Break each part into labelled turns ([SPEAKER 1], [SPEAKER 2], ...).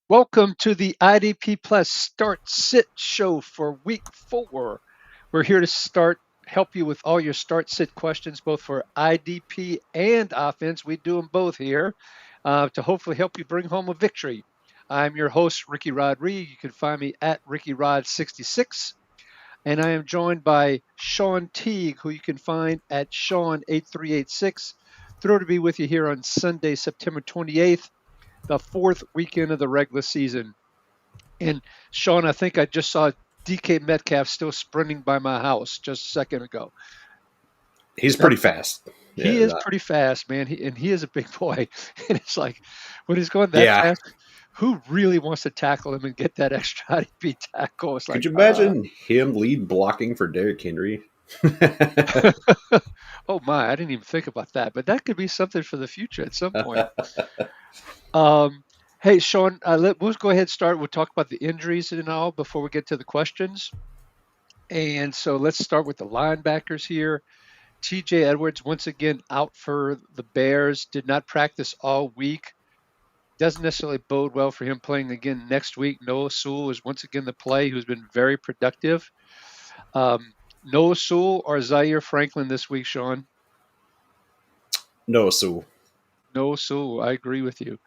[SPEAKER 1] Welcome to the IDP Plus Start Sit Show for Week 4. We're here to help you with all your start sit questions, both for IDP and offense. We do them both here to hopefully help you bring home a victory. I'm your host, Ricky Rod Reed. You can find me at RickyRod66. And I am joined by Shawn Teague, who you can find at Shawn8386. Thrilled to be with you here on Sunday, September 28th, the fourth weekend of the regular season. And Shawn, I think I just saw DK Metcalf still sprinting by my house just a second ago.
[SPEAKER 2] He's pretty fast.
[SPEAKER 1] He is pretty fast, man. He is a big boy. And it's like, when he's going that fast, who really wants to tackle him and get that extra IDP tackle? It's
[SPEAKER 2] Could
[SPEAKER 1] like,
[SPEAKER 2] you imagine him lead blocking for Derrick Henry?
[SPEAKER 1] Oh my, I didn't even think about that. But that could be something for the future at some point. Hey, Shawn, we'll go ahead and start. We'll talk about the injuries and all before we get to the questions. And so let's start with the linebackers here. TJ Edwards, once again, out for the Bears, did not practice all week. Doesn't necessarily bode well for him playing again next week. Noah Sewell is once again the play, who's been very productive. Noah Sewell or Zaire Franklin this week, Shawn?
[SPEAKER 2] Noah Sewell.
[SPEAKER 1] Noah Sewell, I agree with you.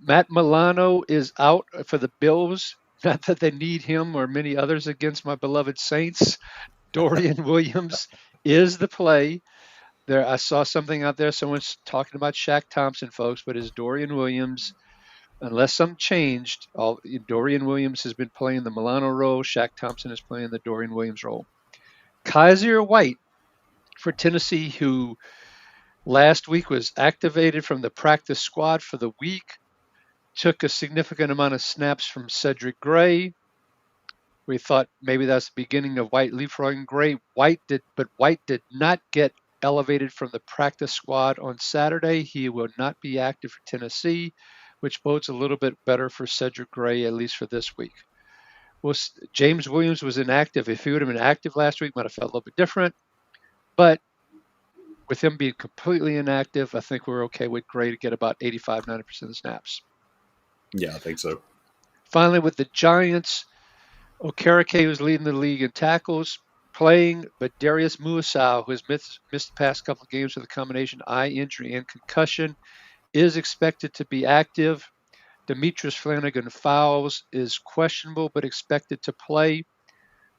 [SPEAKER 1] Matt Milano is out for the Bills. Not that they need him or many others against my beloved Saints. Dorian Williams is the play. There, I saw something out there. Someone's talking about Shaq Thompson, folks, but is Dorian Williams, unless something changed, Dorian Williams has been playing the Milano role. Shaq Thompson is playing the Dorian Williams role. Kaiser White for Tennessee, who last week was activated from the practice squad for the week, took a significant amount of snaps from Cedric Gray. We thought maybe that's the beginning of White leapfrogging Gray. White did not get elevated from the practice squad on Saturday. He will not be active for Tennessee, which bodes a little bit better for Cedric Gray, at least for this week. Well, James Williams was inactive. If he would have been active last week, might have felt a little bit different. But with him being completely inactive, I think we're okay with Gray to get about 85, 90% of the snaps.
[SPEAKER 2] Yeah, I think so.
[SPEAKER 1] Finally, with the Giants, Okereke, who's leading the league in tackles, playing, but Darius Muasau, who has missed the past couple of games with a combination eye injury and concussion, is expected to be active. Demetrius Flanagan-Fowles is questionable, but expected to play.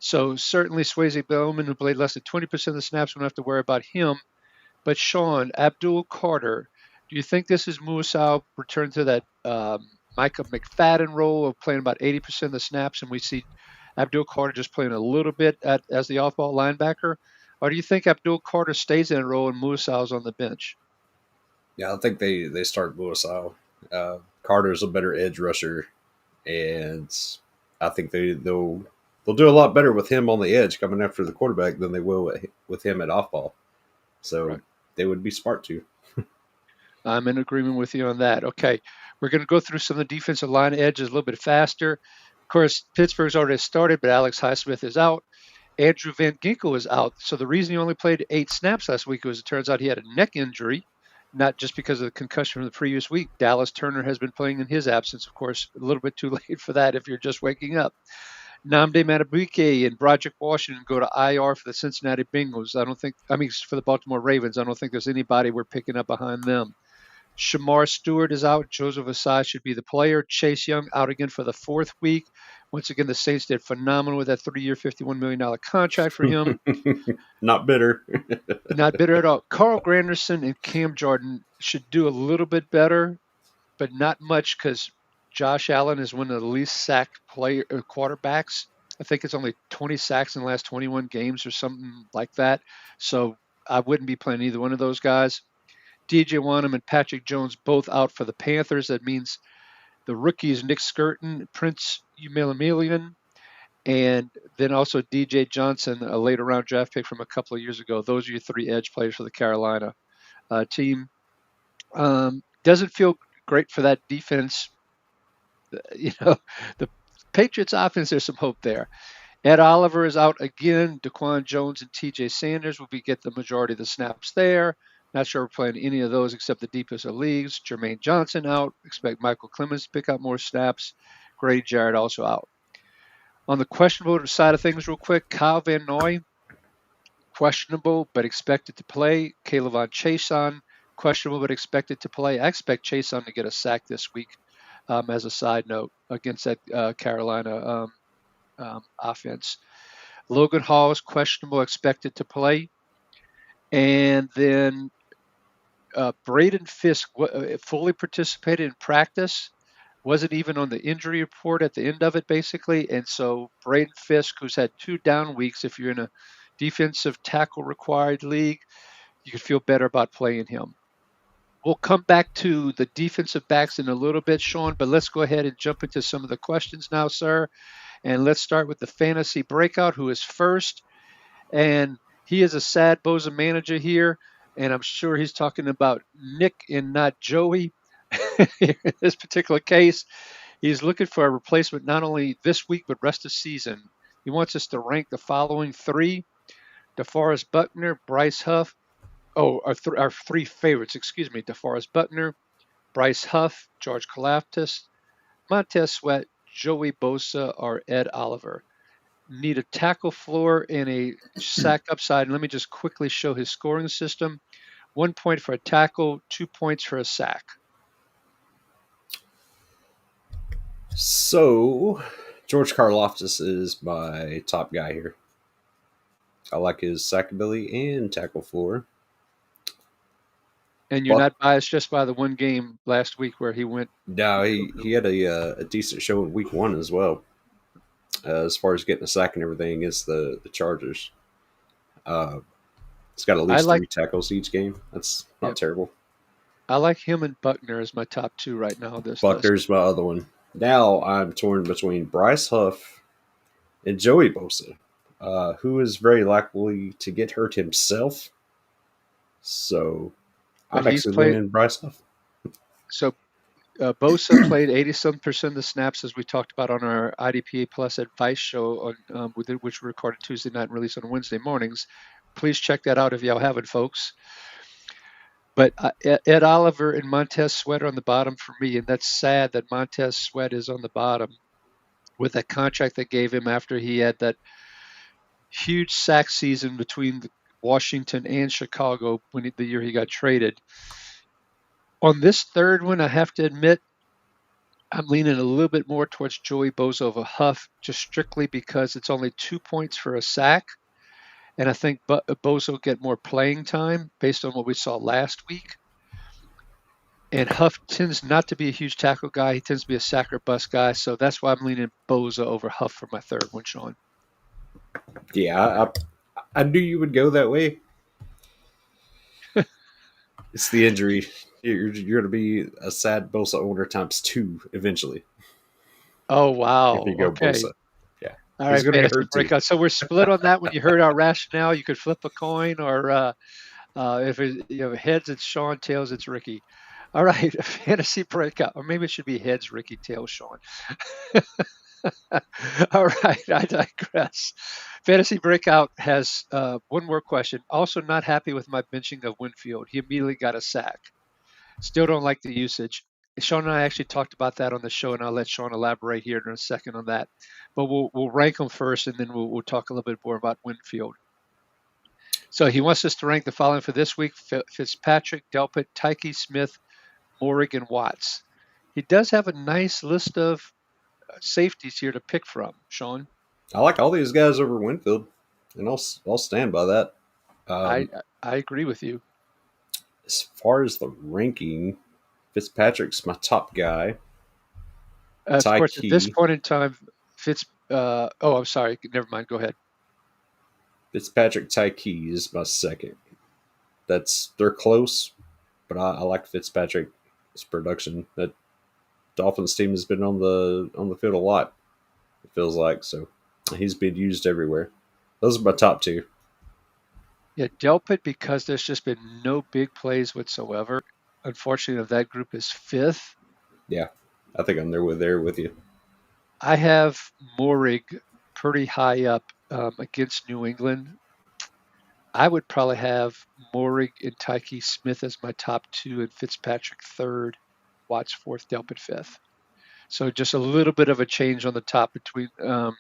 [SPEAKER 1] So certainly Swayze Bowman, who played less than 20% of the snaps, we don't have to worry about him. But Shawn, Abdul Carter, do you think this is Muasau return to that Micah McFadden role of playing about 80% of the snaps, and we see Abdul Carter just playing a little bit as the off-ball linebacker? Or do you think Abdul Carter stays in a role and Muasau's on the bench?
[SPEAKER 2] Yeah, I think they start Muasau. Carter's a better edge rusher, and I think they'll do a lot better with him on the edge coming after the quarterback than they will with him at off-ball. So right. They would be smart to.
[SPEAKER 1] I'm in agreement with you on that. Okay, we're going to go through some of the defensive line edges a little bit faster. Of course, Pittsburgh's already started, but Alex Highsmith is out. Andrew Van Ginkel is out. So the reason he only played 8 snaps last week was it turns out he had a neck injury, not just because of the concussion from the previous week. Dallas Turner has been playing in his absence, of course, a little bit too late for that if you're just waking up. Nnamdi Madubuike and Broderick Washington go to IR for the Cincinnati Bengals. For the Baltimore Ravens. I don't think there's anybody we're picking up behind them. Shamar Stewart is out. Joseph Asai should be the player. Chase Young out again for the 4th week. Once again, the Saints did phenomenal with that 3-year, $51 million contract for him.
[SPEAKER 2] Not bitter.
[SPEAKER 1] Not bitter at all. Carl Granderson and Cam Jordan should do a little bit better, but not much because Josh Allen is one of the least sacked quarterbacks. I think it's only 20 sacks in the last 21 games or something like that. So I wouldn't be playing either one of those guys. DJ Wanham and Patrick Jones both out for the Panthers. That means the rookies Nick Skirton, Prince Umilian, and then also DJ Johnson, a later round draft pick from a couple of years ago. Those are your 3 edge players for the Carolina team. Doesn't feel great for that defense. The Patriots offense, there's some hope there. Ed Oliver is out again. Daquan Jones and TJ Sanders will get the majority of the snaps there. Not sure we're playing any of those except the deepest of leagues. Jermaine Johnson out. Expect Michael Clemens to pick up more snaps. Grady Jarrett also out. On the questionable side of things, real quick, Kyle Van Noy, questionable but expected to play. Kayvon Chason, questionable but expected to play. I expect Chason to get a sack this week, as a side note, against that Carolina offense. Logan Hall is questionable, expected to play. And then Braden Fisk fully participated in practice, wasn't even on the injury report at the end of it, basically. And so Braden Fisk, who's had 2 down weeks, if you're in a defensive tackle required league, you could feel better about playing him. We'll come back to the defensive backs in a little bit, Shawn, but let's go ahead and jump into some of the questions now, sir. And let's start with the fantasy breakout, who is first. And he is a sad Boza manager here, and I'm sure he's talking about Nick and not Joey. In this particular case, he's looking for a replacement not only this week but rest of season. He wants us to rank the following 3: DeForest Buckner, Bryce Huff. Oh, our 3 favorites, excuse me: DeForest Buckner, Bryce Huff, George Kalaftis, Montez Sweat, Joey Bosa, or Ed Oliver. Need a tackle floor and a sack upside. And let me just quickly show his scoring system. 1 point for a tackle, 2 points for a sack.
[SPEAKER 2] So, George Karlaftis is my top guy here. I like his sack ability and tackle floor.
[SPEAKER 1] And you're not biased just by the one game last week where he went.
[SPEAKER 2] No, he had a decent show in week 1 as well, as far as getting a sack and everything against the Chargers. He's got at least 3 tackles each game. That's not terrible.
[SPEAKER 1] I like him and Buckner as my top 2 right now.
[SPEAKER 2] Buckner's my other one. Now I'm torn between Bryce Huff and Joey Bosa, who is very likely to get hurt himself. So I'm actually leaning Bryce Huff.
[SPEAKER 1] So Bosa played 87% of the snaps, as we talked about on our IDP Plus advice show, which we recorded Tuesday night and released on Wednesday mornings. Please check that out if y'all haven't, folks. But Ed Oliver and Montez Sweat are on the bottom for me, and that's sad that Montez Sweat is on the bottom with that contract they gave him after he had that huge sack season between Washington and Chicago the year he got traded. On this third one, I have to admit, I'm leaning a little bit more towards Joey Bosa over Huff, just strictly because it's only 2 points for a sack. And I think Bosa will get more playing time based on what we saw last week. And Huff tends not to be a huge tackle guy. He tends to be a sack or bust guy. So that's why I'm leaning Bosa over Huff for my third one, Shawn.
[SPEAKER 2] Yeah, I knew you would go that way. It's the injury. You're going to be a sad Bosa owner times 2 eventually.
[SPEAKER 1] Oh, wow.
[SPEAKER 2] If you go
[SPEAKER 1] okay.
[SPEAKER 2] Bosa. Yeah.
[SPEAKER 1] All right, fantasy breakout. So we're split on that. When you heard our rationale, you could flip a coin, or if it's heads, it's Shawn, tails, it's Ricky. All right, fantasy breakout, or maybe it should be heads, Ricky, tails, Shawn. All right, I digress. Fantasy breakout has one more question. Also, not happy with my benching of Winfield. He immediately got a sack. Still don't like the usage. Shawn and I actually talked about that on the show, and I'll let Shawn elaborate here in a second on that. But we'll rank them first, and then we'll talk a little bit more about Winfield. So he wants us to rank the following for this week: Fitzpatrick, Delpit, Tyke, Smith, Morig, and Watts. He does have a nice list of safeties here to pick from, Shawn.
[SPEAKER 2] I like all these guys over Winfield, and I'll stand by that.
[SPEAKER 1] I agree with you.
[SPEAKER 2] As far as the ranking, Fitzpatrick's my top guy.
[SPEAKER 1] Of course, at this point in time, I'm sorry. Never mind. Go ahead.
[SPEAKER 2] Fitzpatrick, Tyke is my second. They're close, but I like Fitzpatrick's production. That Dolphins team has been on the field a lot. It feels like so. He's been used everywhere. Those are my top 2.
[SPEAKER 1] Yeah, Delpit, because there's just been no big plays whatsoever. Unfortunately, that group is 5th.
[SPEAKER 2] Yeah, I think I'm there with you.
[SPEAKER 1] I have Morig pretty high up against New England. I would probably have Morig and Tyke Smith as my top two, and Fitzpatrick third, Watts fourth, Delpit fifth. So just a little bit of a change on the top between the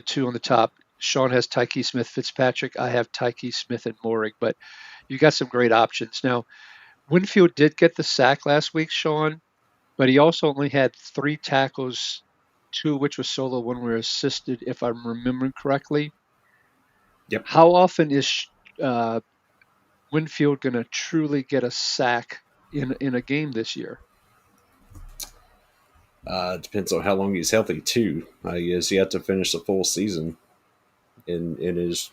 [SPEAKER 1] two on the top. Shawn has Tyke Smith, Fitzpatrick. I have Tyke Smith and Morig, but you got some great options. Now, Winfield did get the sack last week, Shawn, but he also only had three tackles, two of which were solo, one were assisted, if I'm remembering correctly.
[SPEAKER 2] Yep.
[SPEAKER 1] How often is uh, Winfield going to truly get a sack in a game this year?
[SPEAKER 2] Depends on how long he's healthy too. He has yet to finish a full season in his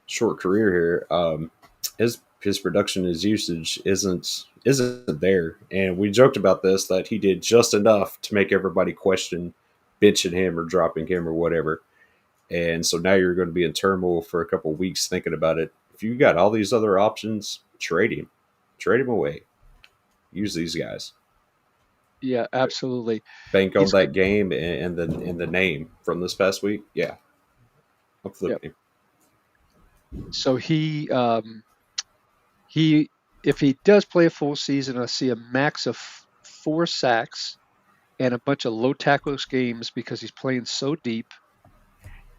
[SPEAKER 2] short career here. His production, his usage isn't there, and we joked about this that he did just enough to make everybody question benching him or dropping him or whatever. And so now you're going to be in turmoil for a couple of weeks thinking about it. If you got all these other options, trade him away. Use these guys.
[SPEAKER 1] Yeah, absolutely.
[SPEAKER 2] Bank on
[SPEAKER 1] He's
[SPEAKER 2] that game and the name from this past week. Yeah, I'm
[SPEAKER 1] Yep.
[SPEAKER 2] flipping him.
[SPEAKER 1] So he if he does play a full season, I see a max of four sacks and a bunch of low tackles games because he's playing so deep.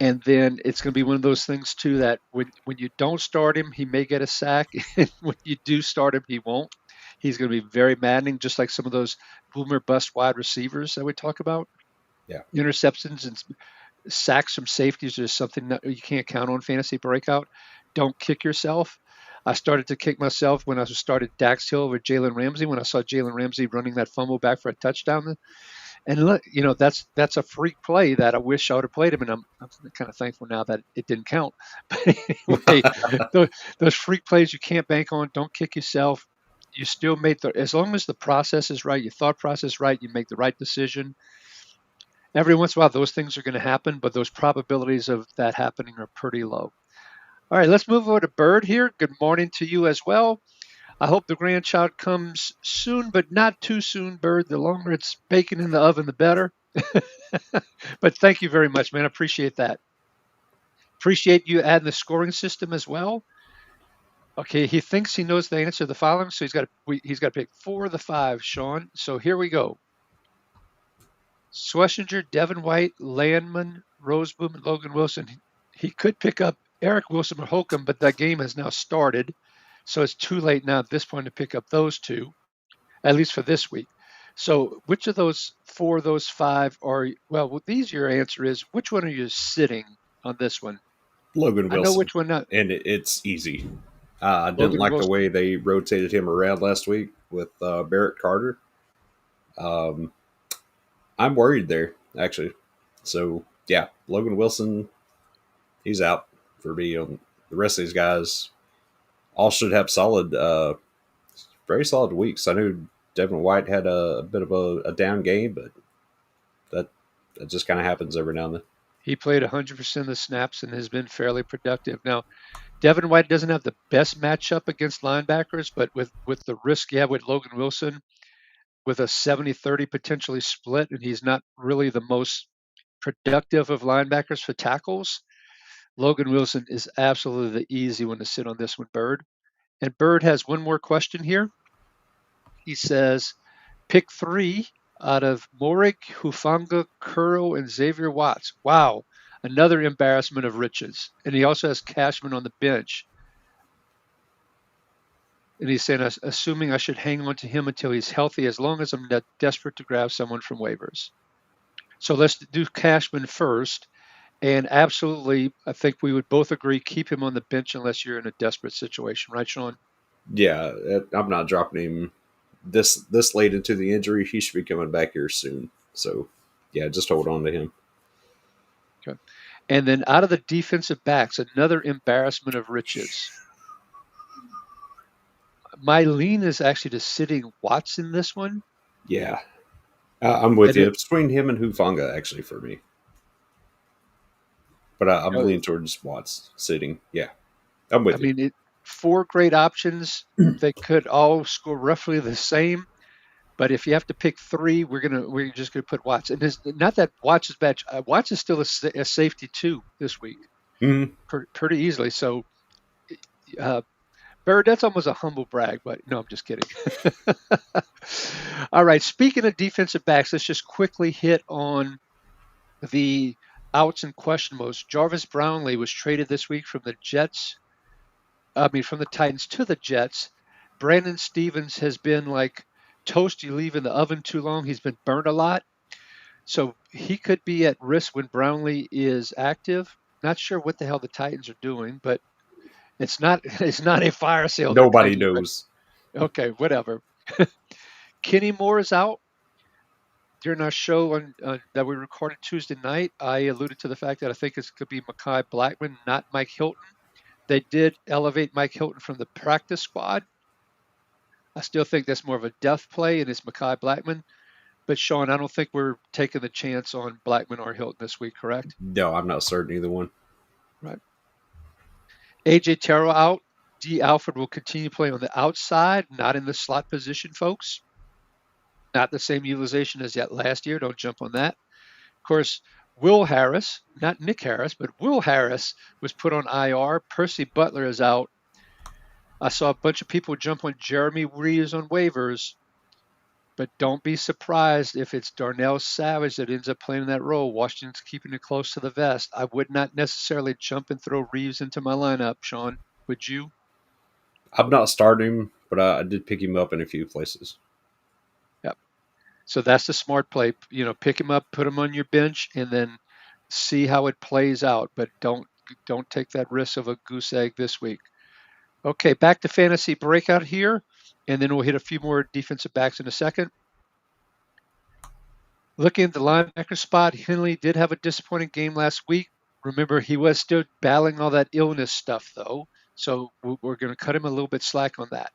[SPEAKER 1] And then it's going to be one of those things too that when you don't start him, he may get a sack, and when you do start him, he won't. He's going to be very maddening, just like some of those boomer bust wide receivers that we talk about.
[SPEAKER 2] Yeah.
[SPEAKER 1] Interceptions and sacks from safeties are something that you can't count on fantasy breakout. Don't kick yourself. I started to kick myself when I started Dax Hill with Jalen Ramsey, when I saw Jalen Ramsey running that fumble back for a touchdown. And look, that's a freak play that I wish I would have played him, and I'm kind of thankful now that it didn't count. But anyway, those freak plays you can't bank on. Don't kick yourself. You still as long as the process is right, your thought process right, you make the right decision. Every once in a while, those things are going to happen, but those probabilities of that happening are pretty low. All right, let's move over to Bird here. Good morning to you as well. I hope the grandchild comes soon, but not too soon, Bird. The longer it's baking in the oven, the better. But thank you very much, man. I appreciate that. Appreciate you adding the scoring system as well. Okay, he thinks he knows the answer to the following, so he's got to pick 4 of the 5, Shawn. So here we go. Schlesinger, Devin White, Landman, Roseboom, and Logan Wilson. He could pick up Eric Wilson or Holcomb, but that game has now started. So it's too late now at this point to pick up those two, at least for this week. So which of those 4 of those 5 are, well, the easier answer is, which one are you sitting on this one?
[SPEAKER 2] Logan Wilson.
[SPEAKER 1] I know which one not.
[SPEAKER 2] And it's easy. I didn't
[SPEAKER 1] Logan
[SPEAKER 2] like
[SPEAKER 1] Wilson.
[SPEAKER 2] the way they rotated him around last week with Barrett Carter. I'm worried there, actually. So, yeah, Logan Wilson, he's out for me. The rest of these guys all should have very solid weeks. I knew Devin White had a bit of a down game, but that just kind of happens every now and then.
[SPEAKER 1] He played 100% of the snaps and has been fairly productive. Now, Devin White doesn't have the best matchup against linebackers, but with the risk you have with Logan Wilson, with a 70-30 potentially split, and he's not really the most productive of linebackers for tackles, Logan Wilson is absolutely the easy one to sit on this one, Bird. And Bird has one more question here. He says, pick 3 out of Morik, Hufanga, Curl, and Xavier Watts. Wow, another embarrassment of riches. And he also has Cashman on the bench. And he's saying, assuming I should hang on to him until he's healthy, as long as I'm not desperate to grab someone from waivers. So let's do Cashman first. And absolutely, I think we would both agree, keep him on the bench unless you're in a desperate situation. Right, Shawn?
[SPEAKER 2] Yeah, I'm not dropping him this late into the injury. He should be coming back here soon. So, yeah, just hold on to him.
[SPEAKER 1] Okay. And then out of the defensive backs, another embarrassment of riches. My lean is actually to sitting Watts in this one.
[SPEAKER 2] Yeah, I'm with you. It's between him and Hufanga, actually, for me. But I'm leaning towards Watts sitting. Yeah, I'm with you.
[SPEAKER 1] I mean, 4 great options. They could all score roughly the same. But if you have to pick 3, we're just gonna put Watts. And it's not that Watts is bad. Watts is still a safety too this week.
[SPEAKER 2] Mhm.
[SPEAKER 1] pretty easily. So, uh, Bird, that's almost a humble brag, but no, I'm just kidding. All right, speaking of defensive backs, let's just quickly hit on the outs and questionables. Jarvis Brownlee was traded this week from the Jets. I mean, from the Titans to the Jets. Brandon Stevens has been like toast you leave in the oven too long. He's been burned a lot. So he could be at risk when Brownlee is active. Not sure what the hell the Titans are doing, but it's not it's not a fire sale they're
[SPEAKER 2] Nobody
[SPEAKER 1] claiming, but
[SPEAKER 2] knows.
[SPEAKER 1] okay, whatever. Kenny Moore is out. During our show that we recorded Tuesday night, I alluded to the fact that I think it could be Mekhi Blackman, not Mike Hilton. They did elevate Mike Hilton from the practice squad. I still think that's more of a depth play, and it's Mekhi Blackman. But Shawn, I don't think we're taking the chance on Blackman or Hilton this week, correct?
[SPEAKER 2] No, I'm not certain either one.
[SPEAKER 1] Right. AJ Terrell out. D. Alford will continue playing on the outside, not in the slot position, folks. Not the same utilization as yet last year. Don't jump on that. Of course, Will Harris, not Nick Harris, but Will Harris was put on IR. Percy Butler is out. I saw a bunch of people jump on Jeremy Reeves on waivers, but don't be surprised if it's Darnell Savage that ends up playing that role. Washington's keeping it close to the vest. I would not necessarily jump and throw Reeves into my lineup, Shawn. Would you?
[SPEAKER 2] I'm not starting him, but I did pick him up in a few places.
[SPEAKER 1] Yep. So that's the smart play. You know, pick him up, put him on your bench, and then see how it plays out. But don't take that risk of a goose egg this week. Okay, back to fantasy breakout here, and then we'll hit a few more defensive backs in a second. Looking at the linebacker spot, Henley did have a disappointing game last week. Remember, he was still battling all that illness stuff, though. So we're going to cut him a little bit slack on that.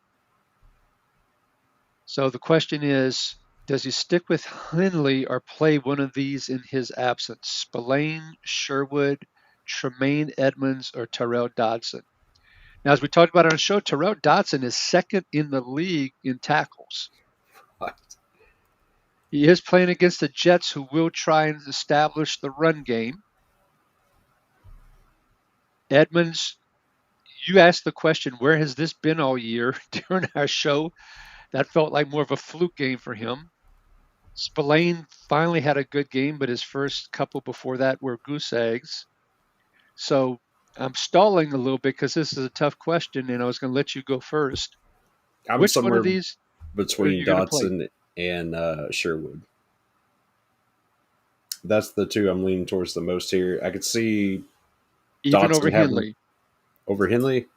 [SPEAKER 1] So the question is, does he stick with Henley or play one of these in his absence? Spillane, Sherwood, Tremaine Edmonds, or Terrell Dodson? Now, as we talked about on the show, Terrell Dodson is second in the league in tackles. He is playing against the Jets, who will try and establish the run game. Edmonds, you asked the question, where has this been all year during our show? That felt like more of a fluke game for him. Spillane finally had a good game, but his first couple before that were goose eggs. So I'm stalling a little bit because this is a tough question, and I was going to let you go first.
[SPEAKER 2] I'm
[SPEAKER 1] Which one of
[SPEAKER 2] somewhere
[SPEAKER 1] these are
[SPEAKER 2] between
[SPEAKER 1] you going to play?
[SPEAKER 2] Dotson and Sherwood. That's the two I'm leaning towards the most here. I could see
[SPEAKER 1] Even over
[SPEAKER 2] Dotson having
[SPEAKER 1] Henley?
[SPEAKER 2] over Henley.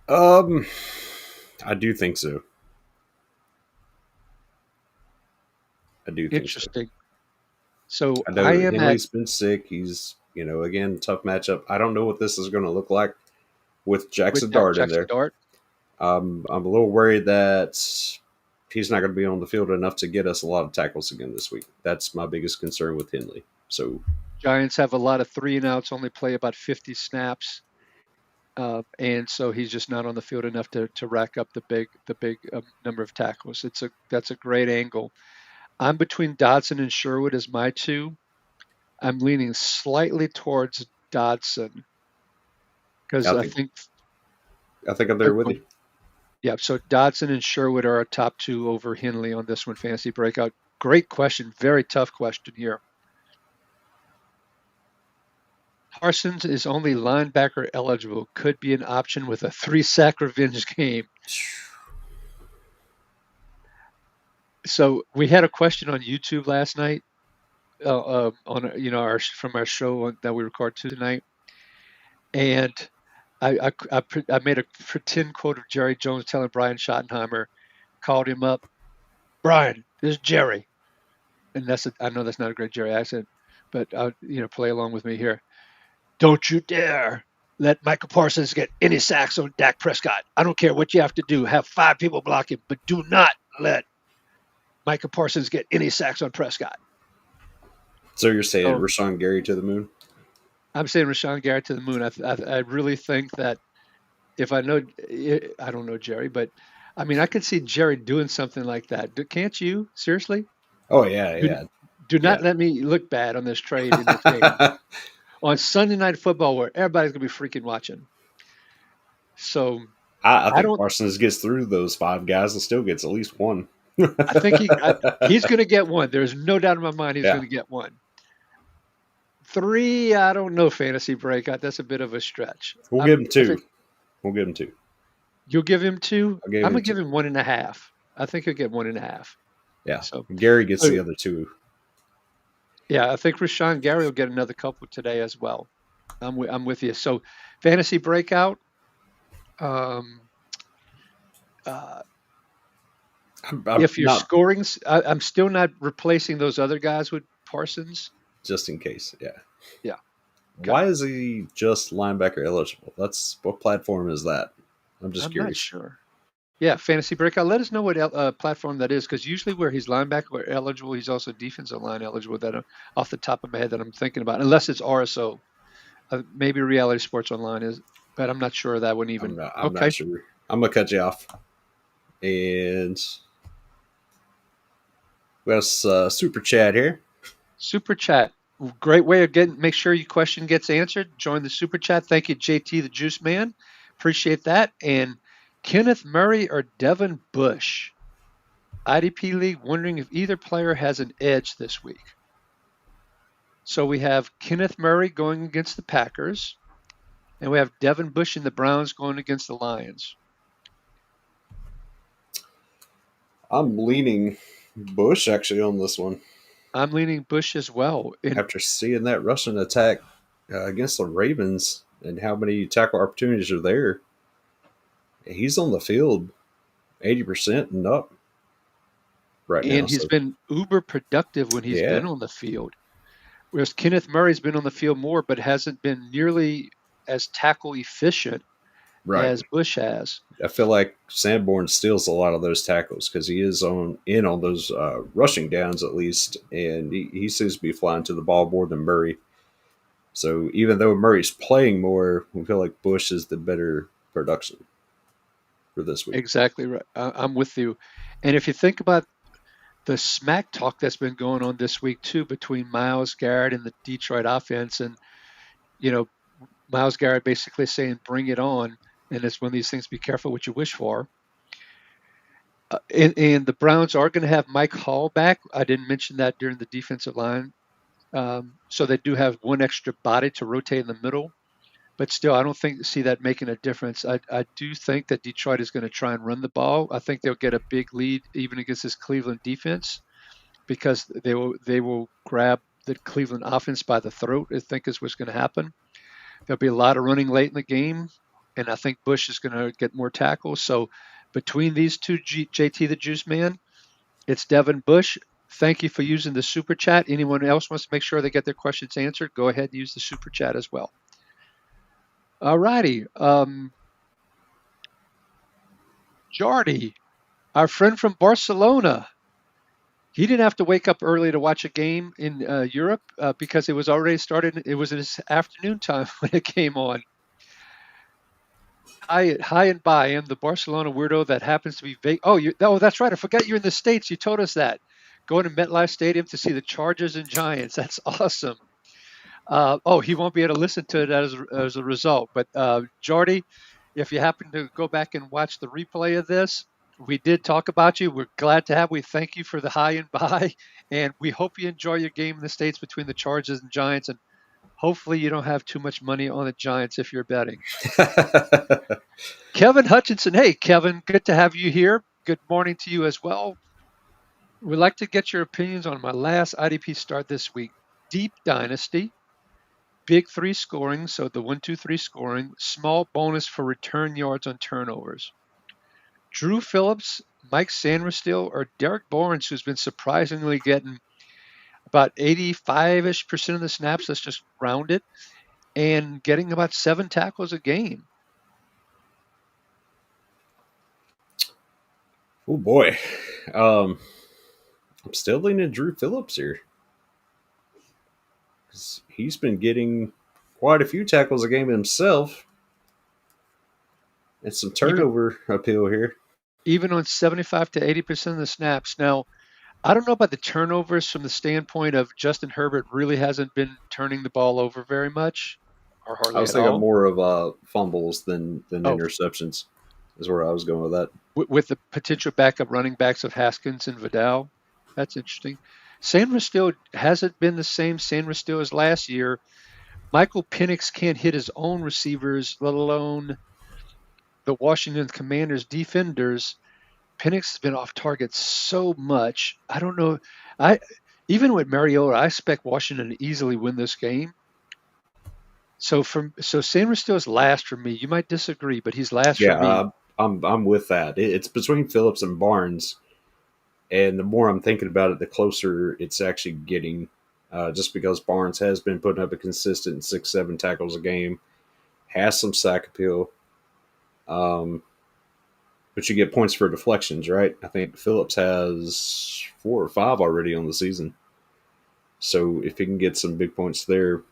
[SPEAKER 2] Um, I do think so. I do think so.
[SPEAKER 1] Interesting. So
[SPEAKER 2] I
[SPEAKER 1] I
[SPEAKER 2] know
[SPEAKER 1] am at,
[SPEAKER 2] Henley's been sick. He's, again, tough matchup. I don't know what this is going to look like with
[SPEAKER 1] with
[SPEAKER 2] Jackson Dart in
[SPEAKER 1] Jackson
[SPEAKER 2] there.
[SPEAKER 1] Dart.
[SPEAKER 2] I'm a little worried that he's not going to be on the field enough to get us a lot of tackles again this week. That's my biggest concern with Henley. So
[SPEAKER 1] Giants have a lot of 3-and-outs, only play about 50 snaps. And so he's just not on the field enough to rack up the big number of tackles. That's a great angle. I'm between Dodson and Sherwood as my two. I'm leaning slightly towards Dodson because
[SPEAKER 2] I
[SPEAKER 1] I
[SPEAKER 2] think
[SPEAKER 1] think
[SPEAKER 2] I think I'm there with you.
[SPEAKER 1] yeah. So Dodson and Sherwood are our top two over Henley on this one. Fantasy breakout. Great question. Very tough question here. Parsons is only linebacker eligible. Could be an option with a 3-sack revenge game. So we had a question on YouTube last night, on our from our show that we recorded tonight, and I made a pretend quote of Jerry Jones telling Brian Schottenheimer, called him up, Brian, this is Jerry, and I know that's not a great Jerry accent, but play along with me here. Don't you dare let Michael Parsons get any sacks on Dak Prescott. I don't care what you have to do. Have 5 people block him, but do not let Michael Parsons get any sacks on Prescott.
[SPEAKER 2] So you're saying
[SPEAKER 1] So
[SPEAKER 2] Rashawn Gary to the moon?
[SPEAKER 1] I'm saying Rashawn Garrett to the moon. I really think that if I don't know Jerry, but I mean, I could see Jerry doing something like that. Can't you? Seriously?
[SPEAKER 2] Oh yeah,
[SPEAKER 1] Do,
[SPEAKER 2] yeah.
[SPEAKER 1] Do
[SPEAKER 2] Yeah.
[SPEAKER 1] not let me look bad on this trade in this game. On Sunday Night Football, where everybody's going to be freaking watching. So
[SPEAKER 2] I
[SPEAKER 1] I
[SPEAKER 2] think
[SPEAKER 1] don't.
[SPEAKER 2] Parsons gets through those five guys and still gets at least one.
[SPEAKER 1] I think he's going to get one. There's no doubt in my mind he's
[SPEAKER 2] Yeah,
[SPEAKER 1] going to get one. Three, I don't know. Fantasy breakout. That's a bit of a stretch.
[SPEAKER 2] we'll give him
[SPEAKER 1] If
[SPEAKER 2] two. We'll give him two.
[SPEAKER 1] you'll give him two,
[SPEAKER 2] I gave
[SPEAKER 1] I'm
[SPEAKER 2] him
[SPEAKER 1] gonna
[SPEAKER 2] two.
[SPEAKER 1] give him 1.5. I think he'll get 1.5.
[SPEAKER 2] Yeah,
[SPEAKER 1] So,
[SPEAKER 2] Gary gets
[SPEAKER 1] so
[SPEAKER 2] the other two.
[SPEAKER 1] yeah, I think Rashawn Gary will get another couple today as well. I'm with you. So, fantasy breakout. Um, uh,
[SPEAKER 2] I'm
[SPEAKER 1] if you're
[SPEAKER 2] not
[SPEAKER 1] scoring, I'm still not replacing those other guys with Parsons.
[SPEAKER 2] just in case. Yeah.
[SPEAKER 1] Yeah, got
[SPEAKER 2] Why
[SPEAKER 1] it.
[SPEAKER 2] is he just linebacker eligible? That's what platform is that? I'm just
[SPEAKER 1] I'm not
[SPEAKER 2] curious.
[SPEAKER 1] sure. Yeah, fantasy breakout. Let us know what platform that is, because usually where he's linebacker eligible, he's also defensive line eligible. That off the top of my head that I'm thinking about, unless it's RSO. Maybe Reality Sports Online is, but I'm not sure of that one even.
[SPEAKER 2] I'm not
[SPEAKER 1] Okay,
[SPEAKER 2] sure. I'm gonna cut you off. And we got a super chat here.
[SPEAKER 1] super chat. Great way of getting. Make sure your question gets answered. Join the super chat. Thank you, JT the Juice Man. Appreciate that. And Kenneth Murray or Devin Bush, IDP League, wondering if either player has an edge this week. So we have Kenneth Murray going against the Packers, and we have Devin Bush and the Browns going against the Lions.
[SPEAKER 2] I'm leaning Bush actually on this one
[SPEAKER 1] I'm leaning Bush as well. And
[SPEAKER 2] after seeing that Russian attack against the Ravens and how many tackle opportunities are there. He's on the field 80% and up right now.
[SPEAKER 1] and he's
[SPEAKER 2] So
[SPEAKER 1] been uber productive when he's
[SPEAKER 2] yeah,
[SPEAKER 1] been on the field. Whereas Kenneth Murray's been on the field more, but hasn't been nearly as tackle efficient
[SPEAKER 2] right.
[SPEAKER 1] as Bush has.
[SPEAKER 2] I feel like Sanborn steals a lot of those tackles because he is on those rushing downs at least, and he seems to be flying to the ball more than Murray. So even though Murray's playing more, we feel like Bush is the better production for this week.
[SPEAKER 1] Exactly right. I'm with you. And if you think about the smack talk that's been going on this week too between Myles Garrett and the Detroit offense, and you know, Myles Garrett basically saying, "Bring it on," and it's one of these things. Be careful what you wish for. And the Browns are going to have Mike Hall back. I didn't mention that during the defensive line. So they do have one extra body to rotate in the middle, but still, I don't see that making a difference. I do think that Detroit is going to try and run the ball. I think they'll get a big lead even against this Cleveland defense because they will grab the Cleveland offense by the throat. I think is what's going to happen. There'll be a lot of running late in the game, and I think Bush is going to get more tackles. So between these two, JT the Juice Man, it's Devin Bush. Thank you for using the super chat. Anyone else wants to make sure they get their questions answered, go ahead and use the super chat as well. All righty. Jardy, our friend from Barcelona, he didn't have to wake up early to watch a game in Europe because it was already started. It was in his afternoon time when it came on. Hi and bye. I am the Barcelona weirdo that happens to be oh, that's right. I forgot you're in the States. You told us that. Going to MetLife Stadium to see the Chargers and Giants. That's awesome. He won't be able to listen to it as a result. But Jordy, if you happen to go back and watch the replay of this, we did talk about you. We're glad to have. We thank you for the hi and bye, and we hope you enjoy your game in the States between the Chargers and Giants. And hopefully, you don't have too much money on the Giants if you're betting. Kevin Hutchinson. Hey, Kevin, good to have you here. Good morning to you as well. We'd like to get your opinions on my last IDP start this week. Deep Dynasty, big three scoring, so the 1-2-3 scoring, small bonus for return yards on turnovers. Drew Phillips, Mike Sanders or Derek Barnes, who's been surprisingly getting about 85-ish% of the snaps, let's just round it, and getting about 7 tackles a game.
[SPEAKER 2] Oh boy, I'm still leaning Drew Phillips here. He's been getting quite a few tackles a game himself, and some
[SPEAKER 1] Even
[SPEAKER 2] turnover appeal here.
[SPEAKER 1] even on 75 to 80% of the snaps. Now, I don't know about the turnovers from the standpoint of Justin Herbert really hasn't been turning the ball over very much or
[SPEAKER 2] I
[SPEAKER 1] hardly
[SPEAKER 2] was
[SPEAKER 1] at
[SPEAKER 2] thinking
[SPEAKER 1] all.
[SPEAKER 2] more of fumbles than
[SPEAKER 1] Oh,
[SPEAKER 2] interceptions. Is where I was going with that.
[SPEAKER 1] with the potential backup running backs of Haskins and Vidal. That's interesting. San Rastil hasn't been the same San Rastil as last year. Michael Penix can't hit his own receivers, let alone the Washington Commanders defenders. Penix has been off target so much. I don't know. I even with Mariota, I expect Washington to easily win this game. So San Rastil's last for me. You might disagree, but he's last for
[SPEAKER 2] Yeah,
[SPEAKER 1] me.
[SPEAKER 2] I'm with that. It's between Phillips and Barnes, and the more I'm thinking about it, the closer it's actually getting. Just because Barnes has been putting up a consistent 6-7 tackles a game, has some sack appeal, um, but you get points for deflections, right? I think Phillips has 4 or 5 already on the season. So if he can get some big points there,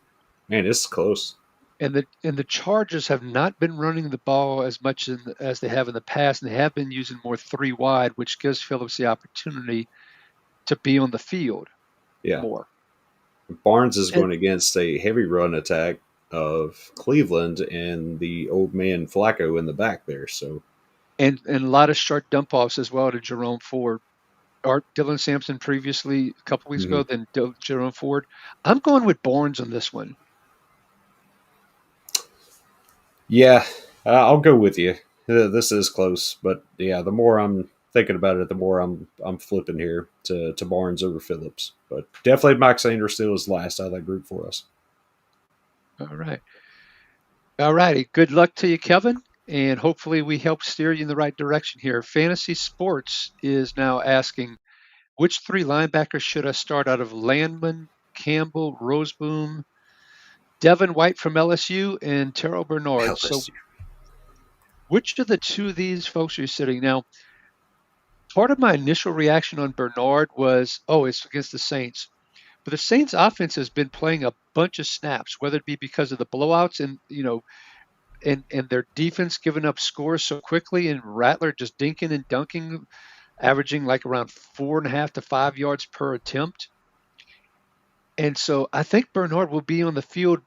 [SPEAKER 2] man, it's close.
[SPEAKER 1] And the Chargers have not been running the ball as much as they have in the past, and they have been using more three wide, which gives Phillips the opportunity to be on the field
[SPEAKER 2] Yeah.
[SPEAKER 1] more.
[SPEAKER 2] Barnes is
[SPEAKER 1] And
[SPEAKER 2] going against a heavy run attack of Cleveland and the old man Flacco in the back there. So,
[SPEAKER 1] and a lot of short dump offs as well to Jerome Ford. Art Dylan Sampson previously a couple weeks
[SPEAKER 2] mhm.
[SPEAKER 1] ago, then Jerome Ford. I'm going with Barnes on this one.
[SPEAKER 2] Yeah, I'll go with you. This is close, but yeah, the more I'm thinking about it, the more I'm flipping here to Barnes over Phillips. But definitely Mike Sanders still is last out of that group for us.
[SPEAKER 1] All right. All righty. Good luck to you, Kevin. And hopefully we help steer you in the right direction here. Fantasy Sports is now asking which three linebackers should I start out of Landman, Campbell, Roseboom, Devin White from LSU, and Terrell Bernard. So
[SPEAKER 2] LSU.
[SPEAKER 1] which of the two of these folks are you sitting? Now, part of my initial reaction on Bernard was, oh, it's against the Saints. But the Saints offense has been playing a bunch of snaps, whether it be because of the blowouts and and their defense giving up scores so quickly, and Rattler just dinking and dunking, averaging like around 4.5 to 5 yards per attempt. And so I think Bernard will be on the field,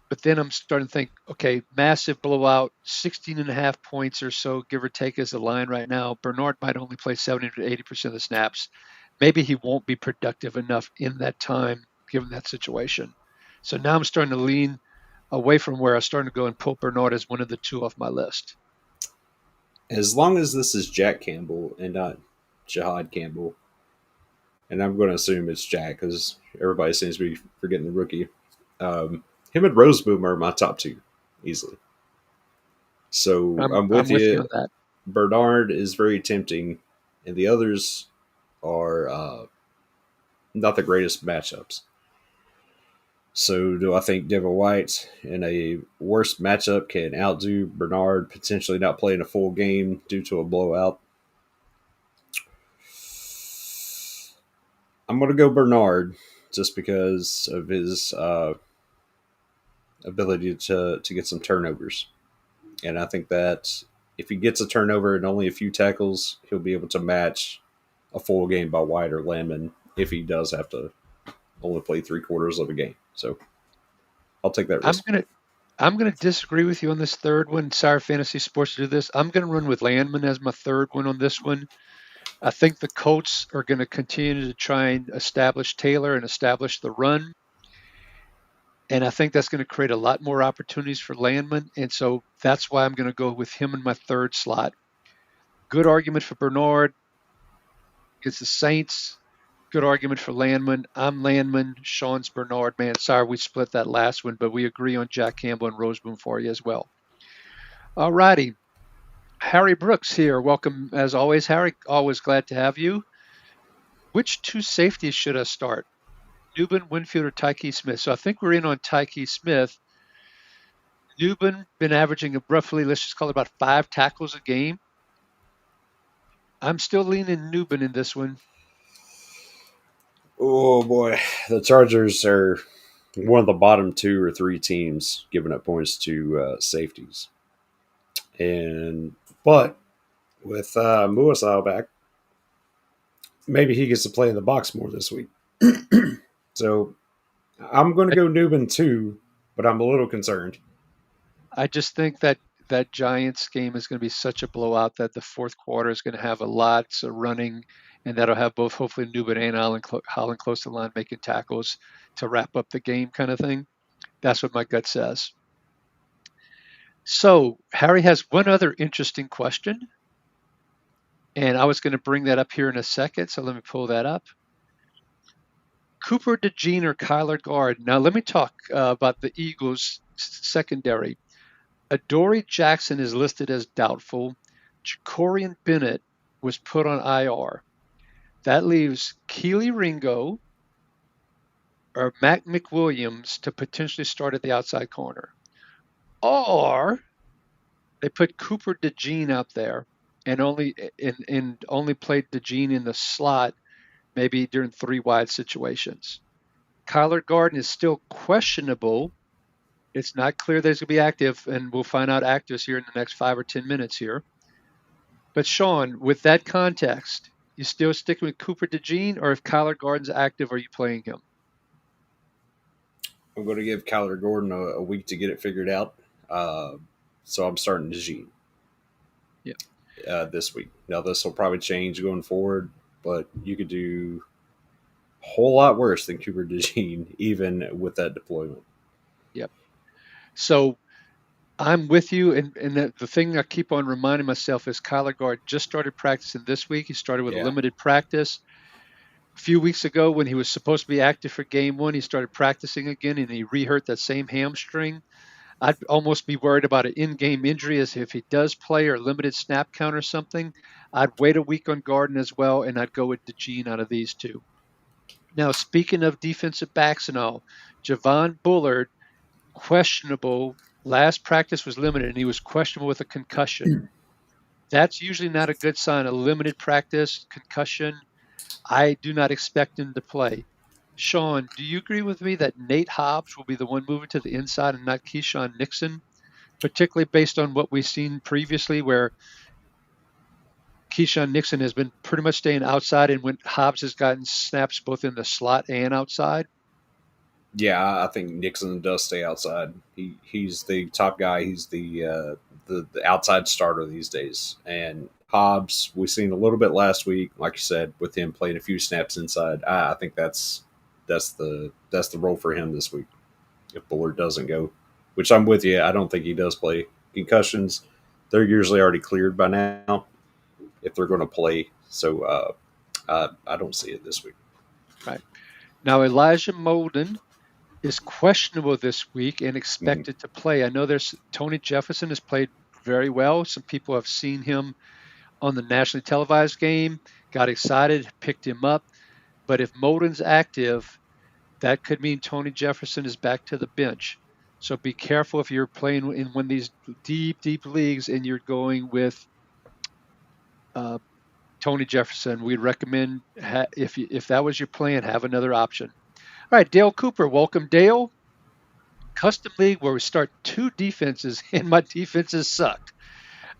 [SPEAKER 1] but then I'm starting to think, okay, massive blowout, 16 and a half points or so, give or take, is the line right now. Bernard might only play 70 to 80% of the snaps. Maybe he won't be productive enough in that time, given that situation. So now I'm starting to lean away from where I was starting to go and pull Bernard as one of the two off my list.
[SPEAKER 2] As long as this is Jack Campbell and not Jihad Campbell, and I'm going to assume it's Jack because everybody seems to be forgetting the rookie. Him and Roseboom are my top two easily. So I'm
[SPEAKER 1] I'm
[SPEAKER 2] with
[SPEAKER 1] with you on
[SPEAKER 2] you.
[SPEAKER 1] that.
[SPEAKER 2] Bernard is very tempting, and the others are not the greatest matchups. So do I think Devin White in a worse matchup can outdo Bernard, potentially not playing a full game due to a blowout? I'm going to go Bernard just because of his ability to get some turnovers. And I think that if he gets a turnover and only a few tackles, he'll be able to match a full game by White or Landman if he does have to only play 3/4 of a game. So I'll take that
[SPEAKER 1] I'm
[SPEAKER 2] risk.
[SPEAKER 1] gonna I'm gonna disagree with you on this third one. Sorry, Fantasy Sports to do this. I'm gonna run with Landman as my third one on this one. I think the Colts are going to continue to try and establish Taylor and establish the run. And I think that's going to create a lot more opportunities for Landman. And so that's why I'm going to go with him in my third slot. Good argument for Bernard against the Saints. Good argument for Landman. I'm Landman. Sean's Bernard. Man, sorry we split that last one, but we agree on Jack Campbell and Roseboom for you as well. All righty. Harry Brooks here. Welcome as always, Harry. Always glad to have you. Which two safeties should I start? Newbin, Winfield, or Tyke Smith. So I think we're in on Tyke Smith. Newbin been averaging roughly, let's just call it about 5 tackles a game. I'm still leaning Newbin in this one.
[SPEAKER 2] Oh boy, the Chargers are one of the bottom 2 or 3 teams giving up points to safeties, and but with Muasau back, maybe he gets to play in the box more this week. So I'm going to
[SPEAKER 1] I,
[SPEAKER 2] go Newman too, but I'm a little concerned.
[SPEAKER 1] I just think that that Giants game is going to be such a blowout that the fourth quarter is going to have a lots of running, and that'll have both hopefully Newman and Holland close to the line making tackles to wrap up the game, kind of thing. That's what my gut says. So Harry has one other interesting question, and I was going to bring that up here in a second. So let me pull that up. Cooper DeJean or Kyler Gard. Now let me talk about the Eagles secondary. Adoree Jackson is listed as doubtful. Jacorian Bennett was put on IR. That leaves Keely Ringo or Mac McWilliams to potentially start at the outside corner. Or they put Cooper DeJean out there and only played DeJean in the slot, maybe during three wide situations. Kyler Garden is still questionable. It's not clear that he's going to be active, and we'll find out actives here in the next 5 or 10 minutes here. But Shawn, with that context, you still sticking with Cooper DeJean, or if Kyler Gordon's active, are you playing him?
[SPEAKER 2] I'm going to give Kyler Gordon a week to get it figured out. Uh, so I'm starting DeJean
[SPEAKER 1] Yeah.
[SPEAKER 2] this week. Now, this will probably change going forward, but you could do a whole lot worse than Cooper DeJean, even with that deployment.
[SPEAKER 1] Yep. So I'm with you, and the thing I keep on reminding myself is Kyler Gordon just started practicing this week. He started with a
[SPEAKER 2] Yeah.
[SPEAKER 1] limited practice. A few weeks ago, when he was supposed to be active for game one, he started practicing again, and he re-hurt that same hamstring. I'd almost be worried about an in-game injury as if he does play or limited snap count or something. I'd wait a week on Garden as well, and I'd go with DeJean out of these two. Now, speaking of defensive backs and all, Javon Bullard, questionable. Last practice was limited, and he was questionable with a concussion. That's usually not a good sign. A limited practice, concussion. I do not expect him to play. Shawn, do you agree with me that Nate Hobbs will be the one moving to the inside and not Keyshawn Nixon, particularly based on what we've seen previously, where Keyshawn Nixon has been pretty much staying outside, and when Hobbs has gotten snaps both in the slot and outside?
[SPEAKER 2] Yeah, I think Nixon does stay outside. He's the top guy. He's the outside starter these days. And Hobbs, we've seen a little bit last week, like you said, with him playing a few snaps inside. I think that's the role for him this week. If Bullard doesn't go, which I'm with you, I don't think he does play. Concussions, they're usually already cleared by now if they're going to play. So I don't see it this week.
[SPEAKER 1] Right. Now, Elijah Molden is questionable this week and
[SPEAKER 2] Mm-hmm.
[SPEAKER 1] expected to play. I know there's Tony Jefferson has played very well. Some people have seen him on the nationally televised game, got excited, picked him up. But if Molden's active, that could mean Tony Jefferson is back to the bench. So be careful if you're playing in one of these deep, deep leagues and you're going with uh, Tony Jefferson. We'd recommend if that was your plan, have another option. All right, Dale Cooper, welcome, Dale. Custom league where we start two defenses and my defenses sucked.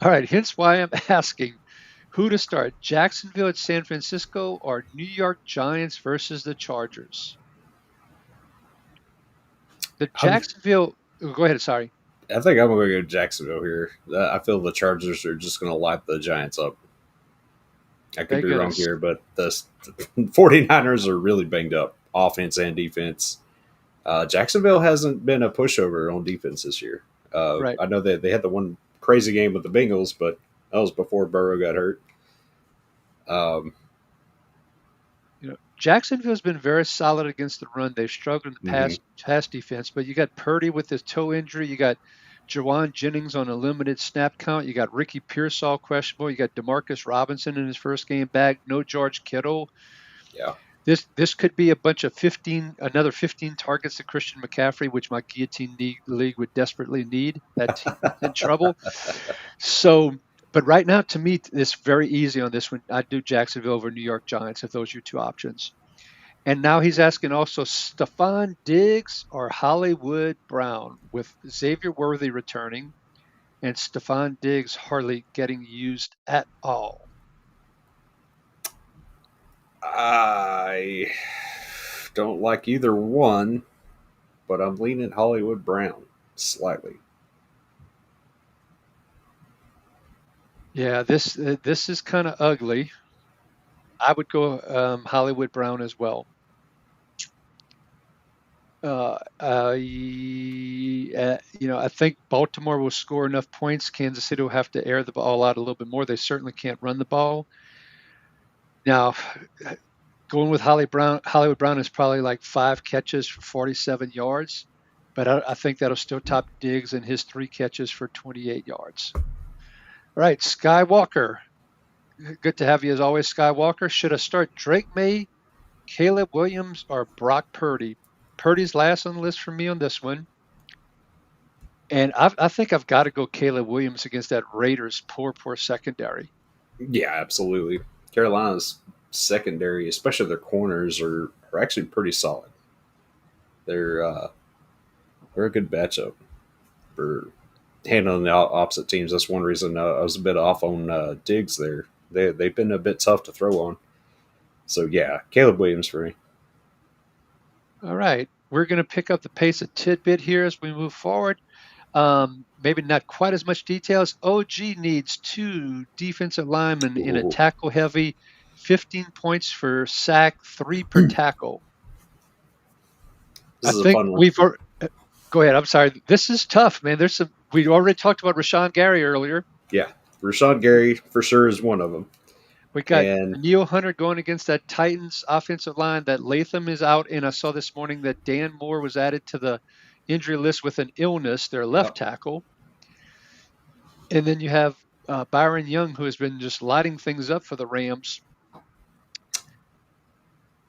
[SPEAKER 1] All right, hence why I'm asking who to start, Jacksonville at San Francisco or New York Giants versus the Chargers? The
[SPEAKER 2] I'm,
[SPEAKER 1] Jacksonville, oh, go ahead, sorry.
[SPEAKER 2] I think I'm going to go Jacksonville here. I feel the Chargers are just going to light the Giants up. I could
[SPEAKER 1] Very
[SPEAKER 2] be
[SPEAKER 1] good.
[SPEAKER 2] wrong here, but the 49ers are really banged up, offense and defense. Jacksonville hasn't been a pushover on defense this year.
[SPEAKER 1] Right.
[SPEAKER 2] I know that they had the one crazy game with the Bengals, but that was before Burrow got hurt. Um,
[SPEAKER 1] Jacksonville's been very solid against the run. They've struggled in the
[SPEAKER 2] mhm.
[SPEAKER 1] pass defense, but you got Purdy with his toe injury. You got Jawan Jennings on a limited snap count. You got Ricky Pearsall questionable. You got Demarcus Robinson in his first game back. No George Kittle.
[SPEAKER 2] Yeah.
[SPEAKER 1] This could be a bunch of another 15 targets to Christian McCaffrey, which my guillotine league would desperately need. That team is in trouble. So, but right now, to me, it's very easy on this one. I'd do Jacksonville over New York Giants if those are your two options. And now he's asking also Stephon Diggs or Hollywood Brown, with Xavier Worthy returning and Stephon Diggs hardly getting used at all.
[SPEAKER 2] don't like either one, but I'm leaning Hollywood Brown slightly.
[SPEAKER 1] Yeah, this is kind of ugly. I would go Hollywood Brown as well. I think Baltimore will score enough points. Kansas City will have to air the ball out a little bit more. They certainly can't run the ball. Now, going with Hollywood Brown is probably like 5 catches for 47 yards, but I think that'll still top Diggs and his 3 catches for 28 yards. All right, Skywalker. Good to have you as always, Skywalker. Should I start Drake May, Caleb Williams, or Brock Purdy? Purdy's last on the list for me on this one. And I think I've got to go Caleb Williams against that Raiders poor secondary.
[SPEAKER 2] Yeah, absolutely. Carolina's secondary, especially their corners, are actually pretty solid. They're they're a good matchup for handling the opposite teams. That's one reason I was a bit off on Diggs there. They've been a bit tough to throw on. So yeah, Caleb Williams for me.
[SPEAKER 1] All right, we're going to pick up the pace a tidbit here as we move forward. Maybe not quite as much details. OG needs 2 defensive linemen in a
[SPEAKER 2] Ooh.
[SPEAKER 1] tackle heavy, 15 points for sack, 3 per tackle.
[SPEAKER 2] This
[SPEAKER 1] I
[SPEAKER 2] is a
[SPEAKER 1] think
[SPEAKER 2] fun one.
[SPEAKER 1] go ahead. I'm sorry. This is tough, man. We already talked about Rashawn Gary earlier.
[SPEAKER 2] Yeah, Rashawn Gary for sure is one of them.
[SPEAKER 1] We got
[SPEAKER 2] And
[SPEAKER 1] Neil Hunter going against that Titans offensive line. That Latham is out, and I saw this morning that Dan Moore was added to the injury list with an illness, their left tackle. And then you have Byron Young, who has been just lighting things up for the Rams.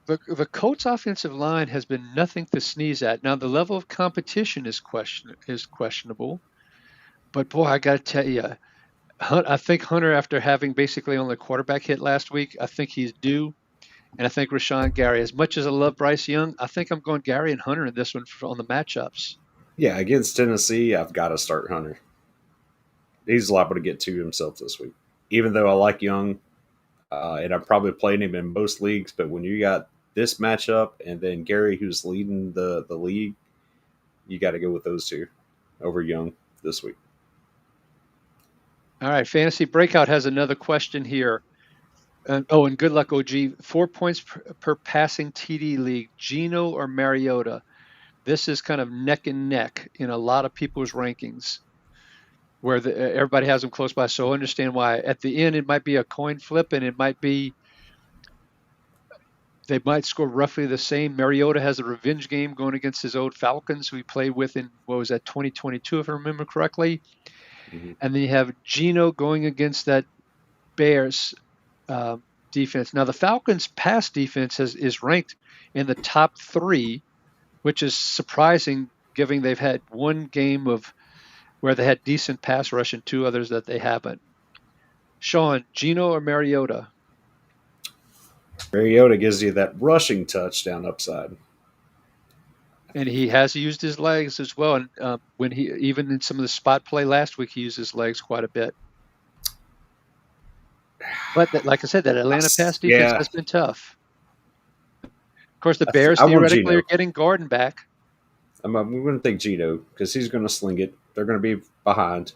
[SPEAKER 1] The Colts offensive line has been nothing to sneeze at. Now the level of competition is questionable, but boy, I got to tell you, I think Hunter, after having basically only quarterback hit last week, I think he's due. And I think Rashawn Gary, as much as I love Bryce Young, I think I'm going Gary and Hunter in this one on the matchups.
[SPEAKER 2] yeah, against Tennessee, I've got to start Hunter. He's liable to get 2 himself this week. Even though I like Young, and I'm probably playing him in most leagues, but when you got this matchup and then Gary, who's leading the league, you got to go with those 2 over Young this week.
[SPEAKER 1] All right, Fantasy Breakout has another question here. And good luck, OG. 4 points per passing TD league, Geno or Mariota? This is kind of neck and neck in a lot of people's rankings, where everybody has them close by. So I understand why. At the end, it might be a coin flip, and it might be they might score roughly the same. Mariota has a revenge game going against his old Falcons, who he played with in, 2022, if I remember correctly.
[SPEAKER 2] Mm-hmm.
[SPEAKER 1] And then you have Geno going against that Bears defense. Now, the Falcons' pass defense is ranked in the top 3, which is surprising, given they've had one game of where they had decent pass rush and 2 others that they haven't. Shawn, Geno or Mariota?
[SPEAKER 2] Mariota gives you that rushing touchdown upside.
[SPEAKER 1] And he has used his legs as well. And when he, even in some of the spot play last week, he used his legs quite a bit. But like I said, that Atlanta pass defense has been tough. Of course, the Bears theoretically are getting Gordon back.
[SPEAKER 2] I'm going to take Geno because he's going to sling it. They're going to be behind,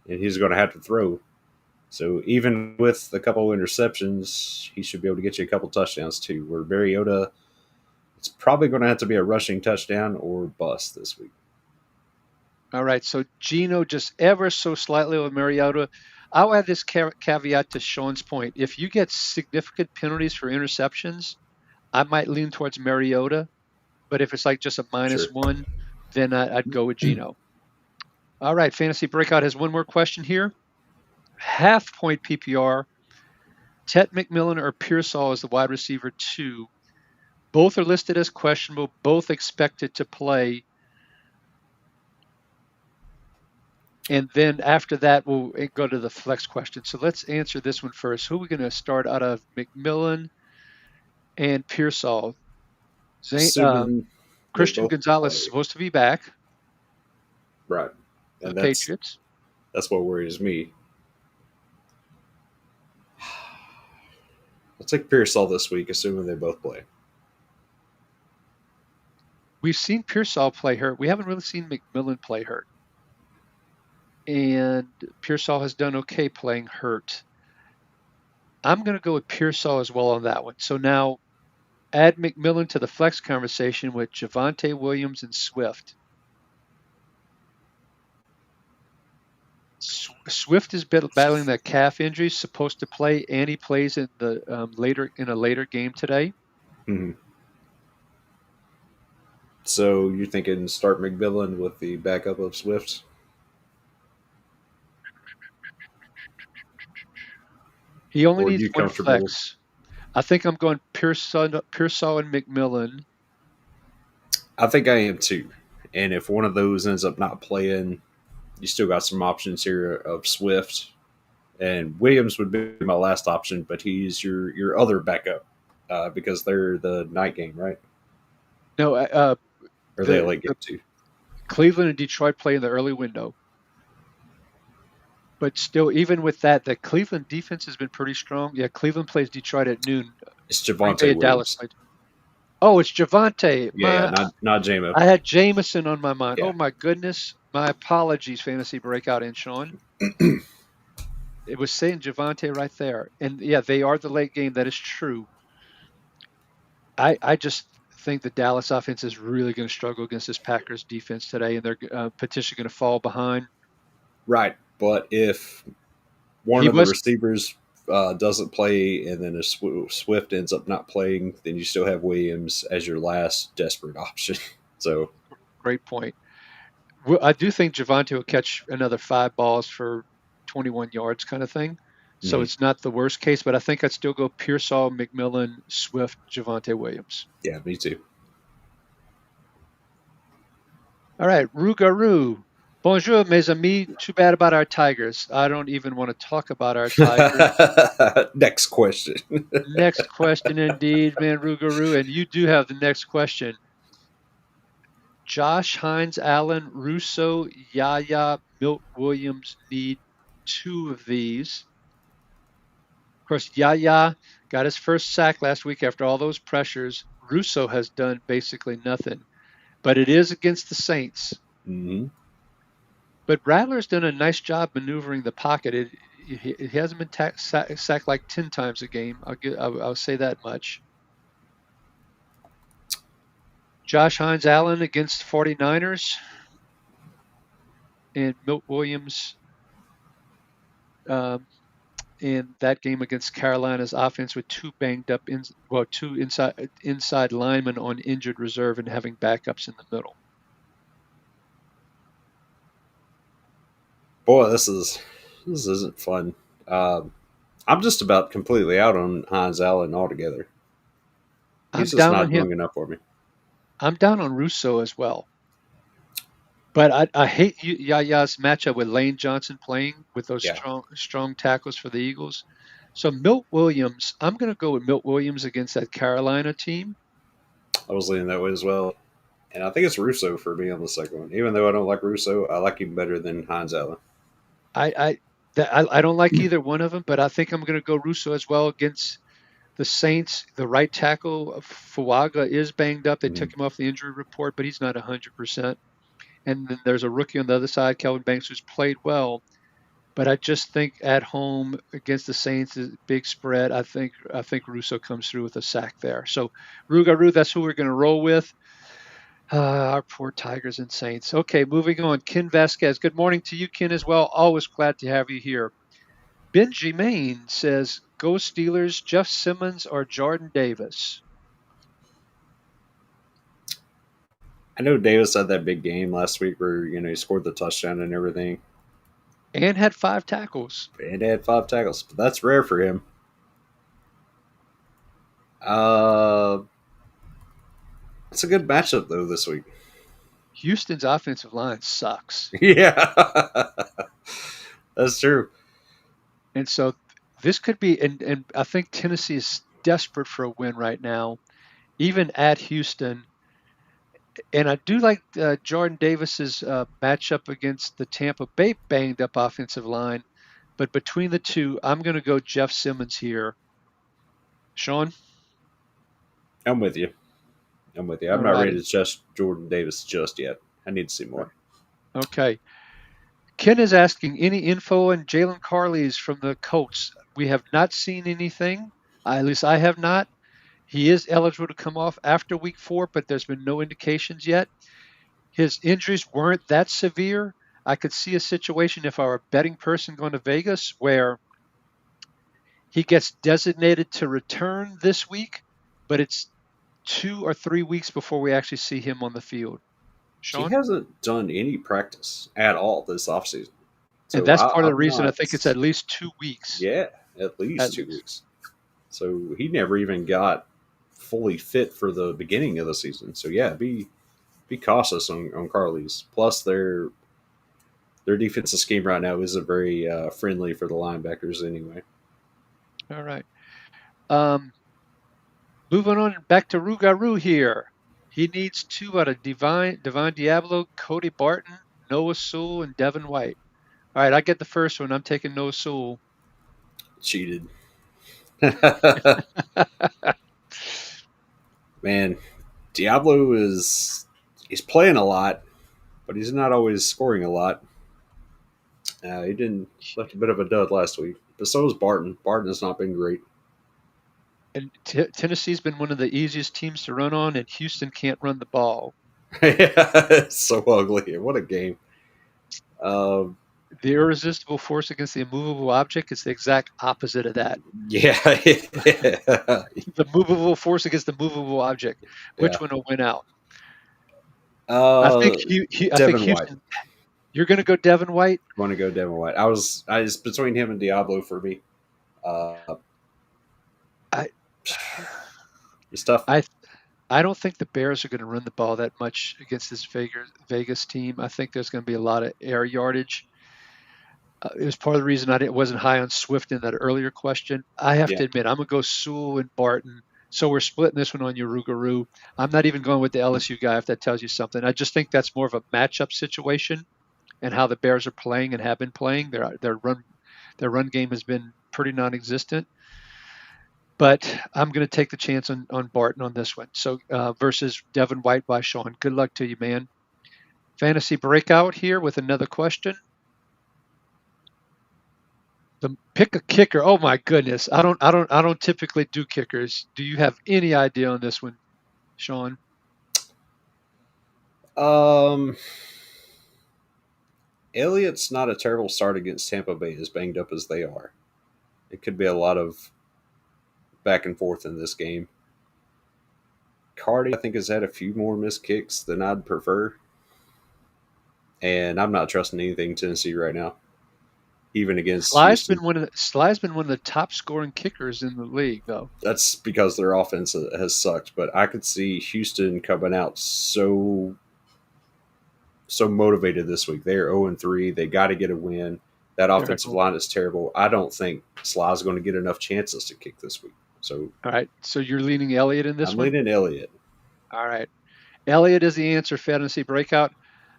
[SPEAKER 2] and he's going to have to throw. So even with a couple of interceptions, he should be able to get you a couple touchdowns too. Where Mariota, it's probably going to have to be a rushing touchdown or bust this week.
[SPEAKER 1] All right, so Geno just ever so slightly with Mariota. I'll add this caveat to Shawn's point. If you get significant penalties for interceptions, I might lean towards Mariota. But if it's like just a -1, then I'd go with Geno. All right, Fantasy Breakout has one more question here. Half-point PPR, Tet McMillan or Pearsall is the wide receiver 2. Both are listed as questionable, both expected to play. And then after that, we'll go to the flex question. So let's answer this one first. Who are we going to start out of? McMillan and Pearsall. Christian Gonzalez is supposed to be back.
[SPEAKER 2] Right.
[SPEAKER 1] And the Patriots.
[SPEAKER 2] That's what worries me. I'll take Pearsall this week, assuming they both play.
[SPEAKER 1] we've seen Pearsall play hurt. We haven't really seen McMillan play hurt. And Pearsall has done okay playing hurt. I'm going to go with Pearsall as well on that one. So now add McMillan to the flex conversation with Javonte Williams and Swift. Swift is battling that calf injury, supposed to play, and he plays in the in a later game today.
[SPEAKER 2] Mm-hmm. So you're thinking start McMillan with the backup of Swift?
[SPEAKER 1] He only
[SPEAKER 2] Or are
[SPEAKER 1] needs
[SPEAKER 2] you
[SPEAKER 1] one
[SPEAKER 2] comfortable?
[SPEAKER 1] flex. I think I'm going Pearsall and McMillan.
[SPEAKER 2] I think I am too. And if one of those ends up not playing, you still got some options here of Swift. And Williams would be my last option, but he's your other backup because they're the night game, right?
[SPEAKER 1] No,
[SPEAKER 2] Or are they a
[SPEAKER 1] the
[SPEAKER 2] late game too?
[SPEAKER 1] Cleveland and Detroit play in the early window. But still, even with that, the Cleveland defense has been pretty strong. Yeah, Cleveland plays Detroit at noon.
[SPEAKER 2] It's
[SPEAKER 1] Green Bay
[SPEAKER 2] Javante
[SPEAKER 1] and Dallas
[SPEAKER 2] Williams.
[SPEAKER 1] played. Oh, it's Javonte.
[SPEAKER 2] Yeah, not JMO.
[SPEAKER 1] I had Jameson on my mind.
[SPEAKER 2] Yeah.
[SPEAKER 1] Oh my goodness. My apologies, Fantasy Breakout and Shawn. It was saying Javonte right there. And yeah, they are the late game. That is true. I just think the Dallas offense is really going to struggle against this Packers defense today, and they're potentially going to fall behind.
[SPEAKER 2] Right. But if one
[SPEAKER 1] He
[SPEAKER 2] of the
[SPEAKER 1] was
[SPEAKER 2] receivers doesn't play and then a Swift ends up not playing, then you still have Williams as your last desperate option. So,
[SPEAKER 1] great point. I do think Javonte will catch another 5 balls for 21 yards kind of thing. So
[SPEAKER 2] mhm.
[SPEAKER 1] it's not the worst case, but I think I'd still go Pearsall, McMillan, Swift, Javonte Williams.
[SPEAKER 2] Yeah, me too.
[SPEAKER 1] All right, Rougarou. Bonjour, mes amis. Too bad about our Tigers. I don't even want to talk about our Tigers.
[SPEAKER 2] Next question.
[SPEAKER 1] Next question, indeed, man, Rougarou. And you do have the next question. Josh, Hines, Allen, Russo, Yaya, Milt Williams need 2 of these. Of course, Yaya got his first sack last week after all those pressures. Russo has done basically nothing, but it is against the Saints.
[SPEAKER 2] Mm-hmm.
[SPEAKER 1] But Rattler's done a nice job maneuvering the pocket. He hasn't been sacked like 10 times a game. I'll say that much. Josh Hines Allen against 49ers and Milt Williams in that game against Carolina's offense with 2 banged up, 2 inside linemen on injured reserve and having backups in the middle.
[SPEAKER 2] Boy, this isn't fun. I'm just about completely out on Hines Allen altogether.
[SPEAKER 1] I'm
[SPEAKER 2] He's just
[SPEAKER 1] down on
[SPEAKER 2] not
[SPEAKER 1] him.
[SPEAKER 2] doing enough for me.
[SPEAKER 1] I'm down on Russo as well. But I hate Yaya's matchup with Lane Johnson playing with those strong tackles for the Eagles. So Milt Williams, I'm going to go with Milt Williams against that Carolina team.
[SPEAKER 2] I was leaning that way as well. And I think it's Russo for me on the second one. Even though I don't like Russo, I like him better than Hines Allen.
[SPEAKER 1] I don't like either one of them, but I think I'm going to go Russo as well against the Saints. The right tackle, Fuaga, is banged up. They took him off the injury report, but he's not 100%. And then there's a rookie on the other side, Kelvin Banks, who's played well. But I just think at home against the Saints, big spread. I think Russo comes through with a sack there. So Rougarou, that's who we're going to roll with. Our poor Tigers and Saints. Okay, moving on. Ken Vasquez. Good morning to you, Ken, as well. Always glad to have you here. Benjamin says, go Steelers, Jeff Simmons or Jordan Davis?
[SPEAKER 2] I know Davis had that big game last week where he scored the touchdown and everything,
[SPEAKER 1] and had 5 tackles.
[SPEAKER 2] And had 5 tackles, but that's rare for him. It's a good matchup though this week.
[SPEAKER 1] Houston's offensive line sucks.
[SPEAKER 2] Yeah, that's true.
[SPEAKER 1] And so this could be, and I think Tennessee is desperate for a win right now, even at Houston. And I do like Jordan Davis's matchup against the Tampa Bay banged up offensive line. But between the two, I'm going to go Jeff Simmons here. Shawn?
[SPEAKER 2] I'm with you. I'm with you. I'm
[SPEAKER 1] All
[SPEAKER 2] not ready
[SPEAKER 1] righty.
[SPEAKER 2] to trust Jordan Davis just yet. I need to see more.
[SPEAKER 1] Okay. Ken is asking any info on Jalen Carley's from the Colts. We have not seen anything. At least I have not. He is eligible to come off after week 4, but there's been no indications yet. His injuries weren't that severe. I could see a situation if I were a betting person going to Vegas where he gets designated to return this week, but it's 2 or 3 weeks before we actually see him on the field.
[SPEAKER 2] He
[SPEAKER 1] Shawn?
[SPEAKER 2] hasn't done any practice at all this offseason.
[SPEAKER 1] And
[SPEAKER 2] So
[SPEAKER 1] that's part of the
[SPEAKER 2] I'm
[SPEAKER 1] reason I
[SPEAKER 2] not,
[SPEAKER 1] think it's at least 2 weeks.
[SPEAKER 2] yeah, at
[SPEAKER 1] At
[SPEAKER 2] least two
[SPEAKER 1] least.
[SPEAKER 2] weeks. So he never even got fully fit for the beginning of the season. So yeah, be cautious on Carly's. Plus their defensive scheme right now isn't very friendly for the linebackers anyway.
[SPEAKER 1] All right. Um, Moving on back to Rugaru here. He needs 2 out of Divine Diablo, Cody Barton, Noah Sewell, and Devin White. All right, I get the first one. I'm taking Noah Sewell.
[SPEAKER 2] Cheated. Man, Diablo is he's playing a lot, but he's not always scoring a lot. He didn't left a bit of a dud last week, but so is Barton. Barton has not been great.
[SPEAKER 1] And Tennessee's been one of the easiest teams to run on, and Houston can't run the ball.
[SPEAKER 2] It's so ugly. What a game. Um,
[SPEAKER 1] The irresistible force against the immovable object is the exact opposite of that.
[SPEAKER 2] yeah,
[SPEAKER 1] The movable force against the movable object.
[SPEAKER 2] yeah.
[SPEAKER 1] Which one will win out? I think
[SPEAKER 2] Uh,
[SPEAKER 1] I think
[SPEAKER 2] Devin White.
[SPEAKER 1] Houston. You're going to go Devin White.
[SPEAKER 2] Want to go Devin White? I was between him and Diablo for me. Uh,
[SPEAKER 1] I
[SPEAKER 2] it's tough.
[SPEAKER 1] I I don't think the Bears are going to run the ball that much against this Vegas team. I think there's going to be a lot of air yardage. It was part of the reason wasn't high on Swift in that earlier question. I have
[SPEAKER 2] Yeah,
[SPEAKER 1] to admit, I'm going to go Sewell and Barton. So we're splitting this one on your Rougarou. I'm not even going with the LSU guy if that tells you something. I just think that's more of a matchup situation and how the Bears are playing and have been playing. Their run game has been pretty non-existent. But I'm going to take the chance on Barton on this one. So versus Devin White by Shawn. Good luck to you, man. Fantasy breakout here with another question. The pick a kicker. Oh my goodness. I don't typically do kickers. Do you have any idea on this one, Shawn?
[SPEAKER 2] Um, Elliott's not a terrible start against Tampa Bay, as banged up as they are. It could be a lot of back and forth in this game. Cardi, I think, has had a few more missed kicks than I'd prefer. And I'm not trusting anything Tennessee right now, even against Houston.
[SPEAKER 1] Sly's been one of the top scoring kickers in the league, though.
[SPEAKER 2] That's because their offense has sucked. But I could see Houston coming out so motivated this week. They're 0-3. They got to get a win. That
[SPEAKER 1] They're
[SPEAKER 2] offensive line is terrible. I don't think Sly's going to get enough chances to kick this week. So
[SPEAKER 1] all right. So you're leaning Elliott in this
[SPEAKER 2] I'm
[SPEAKER 1] one?
[SPEAKER 2] leaning Elliott.
[SPEAKER 1] All right. Elliott is the answer, fantasy breakout.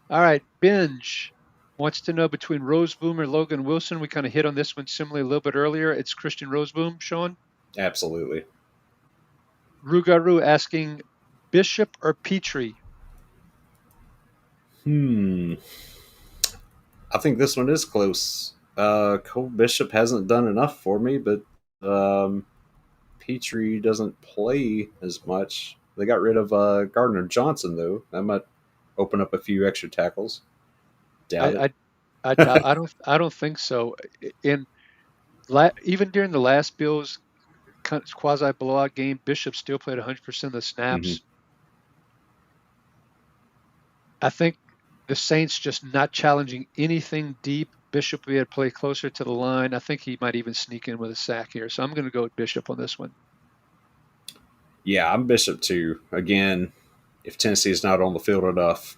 [SPEAKER 1] All right. Binge wants to know between Roseboom or Logan Wilson. We kind of hit on this one similarly a little bit earlier. It's Christian Roseboom, Shawn.
[SPEAKER 2] Absolutely.
[SPEAKER 1] Rugaru asking Bishop or Petrie.
[SPEAKER 2] I think this one is close. Cole Bishop hasn't done enough for me, but Petrie doesn't play as much. They got rid of Gardner Johnson, though. That might open up a few extra tackles. Doubt
[SPEAKER 1] I
[SPEAKER 2] it.
[SPEAKER 1] I I, doubt, I don't think so. In even during the last Bills quasi blowout game, Bishop still played 100% of the
[SPEAKER 2] Hmm.
[SPEAKER 1] snaps. I think the Saints just not challenging anything deep. Bishop will be able to play closer to the line. I think he might even sneak in with a sack here. So I'm going to go with Bishop on this one.
[SPEAKER 2] Yeah, I'm Bishop too. Again, if Tennessee is not on the field enough,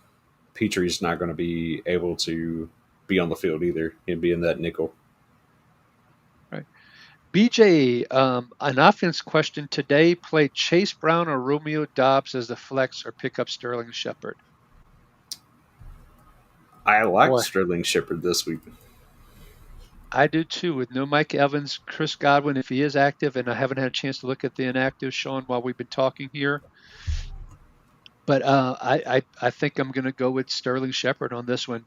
[SPEAKER 2] Petrie's not going to be able to be on the field either and be in that nickel.
[SPEAKER 1] Right. BJ, an offense question today: play Chase Brown or Romeo Dobbs as the flex, or pick up Sterling Shepard?
[SPEAKER 2] I liked
[SPEAKER 1] Boy,
[SPEAKER 2] Sterling Shepard this week.
[SPEAKER 1] I do too. With no Mike Evans, Chris Godwin, if he is active, and I haven't had a chance to look at the inactive, Shawn, while we've been talking here. But I think I'm going to go with Sterling Shepard on this one.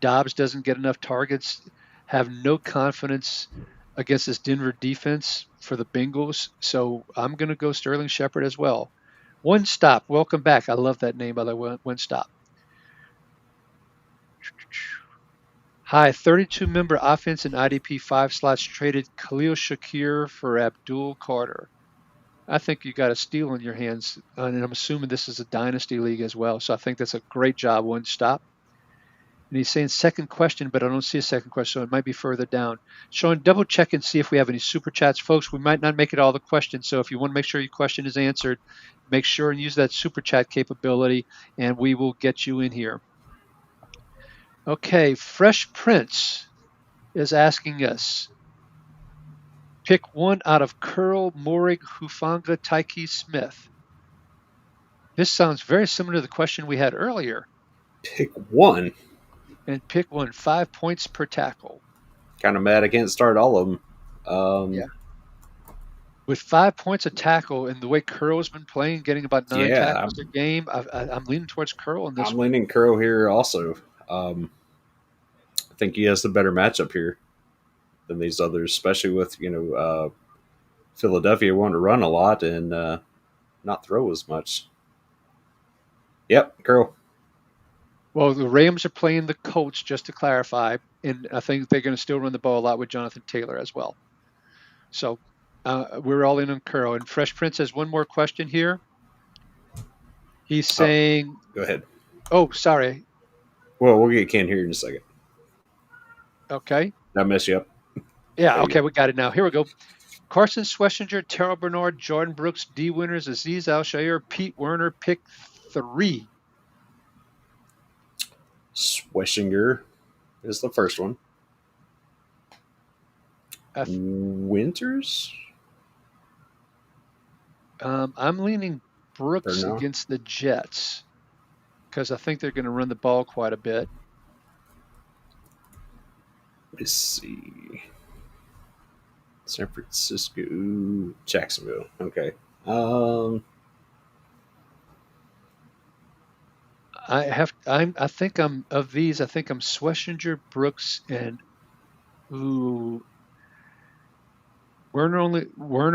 [SPEAKER 1] Dobbs doesn't get enough targets. Have no confidence against this Denver defense for the Bengals. So I'm going to go Sterling Shepard as well. One stop. Welcome back. I love that name, by the way. One stop. Hi, 32 member offense in IDP 5 slots traded Khalil Shakir for Abdul Carter. I think you got a steal in your hands, and I'm assuming this is a dynasty league as well. So I think that's a great job. One stop. And he's saying second question, but I don't see a second question, so it might be further down. Shawn, double check and see if we have any super chats. Folks, we might not make it all the questions, so if you want to make sure your question is answered, make sure and use that super chat capability, and we will get you in here. Okay, Fresh Prince is asking us, pick one out of Curl, Morig, Hufanga, Tyke Smith. This sounds very similar to the question we had earlier.
[SPEAKER 2] Pick one.
[SPEAKER 1] And pick one, 5 points per tackle.
[SPEAKER 2] Kind of mad I can't start all of them.
[SPEAKER 1] Yeah. With 5 points a tackle and the way Curl's been playing, getting about 9 tackles a game, I'm leaning towards Curl in this one.
[SPEAKER 2] I'm leaning Curl here also. I think he has the better matchup here than these others, especially with Philadelphia wanting to run a lot and not throw as much. Yep, Curl.
[SPEAKER 1] Well, the Rams are playing the Colts, just to clarify, and I think they're going to still run the ball a lot with Jonathan Taylor as well. So we're all in on Curl. And Fresh Prince has one more question here. He's saying...
[SPEAKER 2] Go ahead.
[SPEAKER 1] Oh, sorry.
[SPEAKER 2] Well, we'll get Ken here in a second.
[SPEAKER 1] Okay.
[SPEAKER 2] Did I mess you up?
[SPEAKER 1] Yeah, okay, we got it now. Here we go. Carson Schlesinger, Terrell Bernard, Jordan Brooks, D. Winters, Aziz Al-Shair, Pete Werner, pick 3.
[SPEAKER 2] Schlesinger is the first one. Winters?
[SPEAKER 1] I'm leaning Brooks against the Jets because I think they're going to run the ball quite a bit.
[SPEAKER 2] Let's see. San Francisco, Jacksonville. Okay.
[SPEAKER 1] I think I'm of these. I think I'm Schlesinger, Brooks, and Werner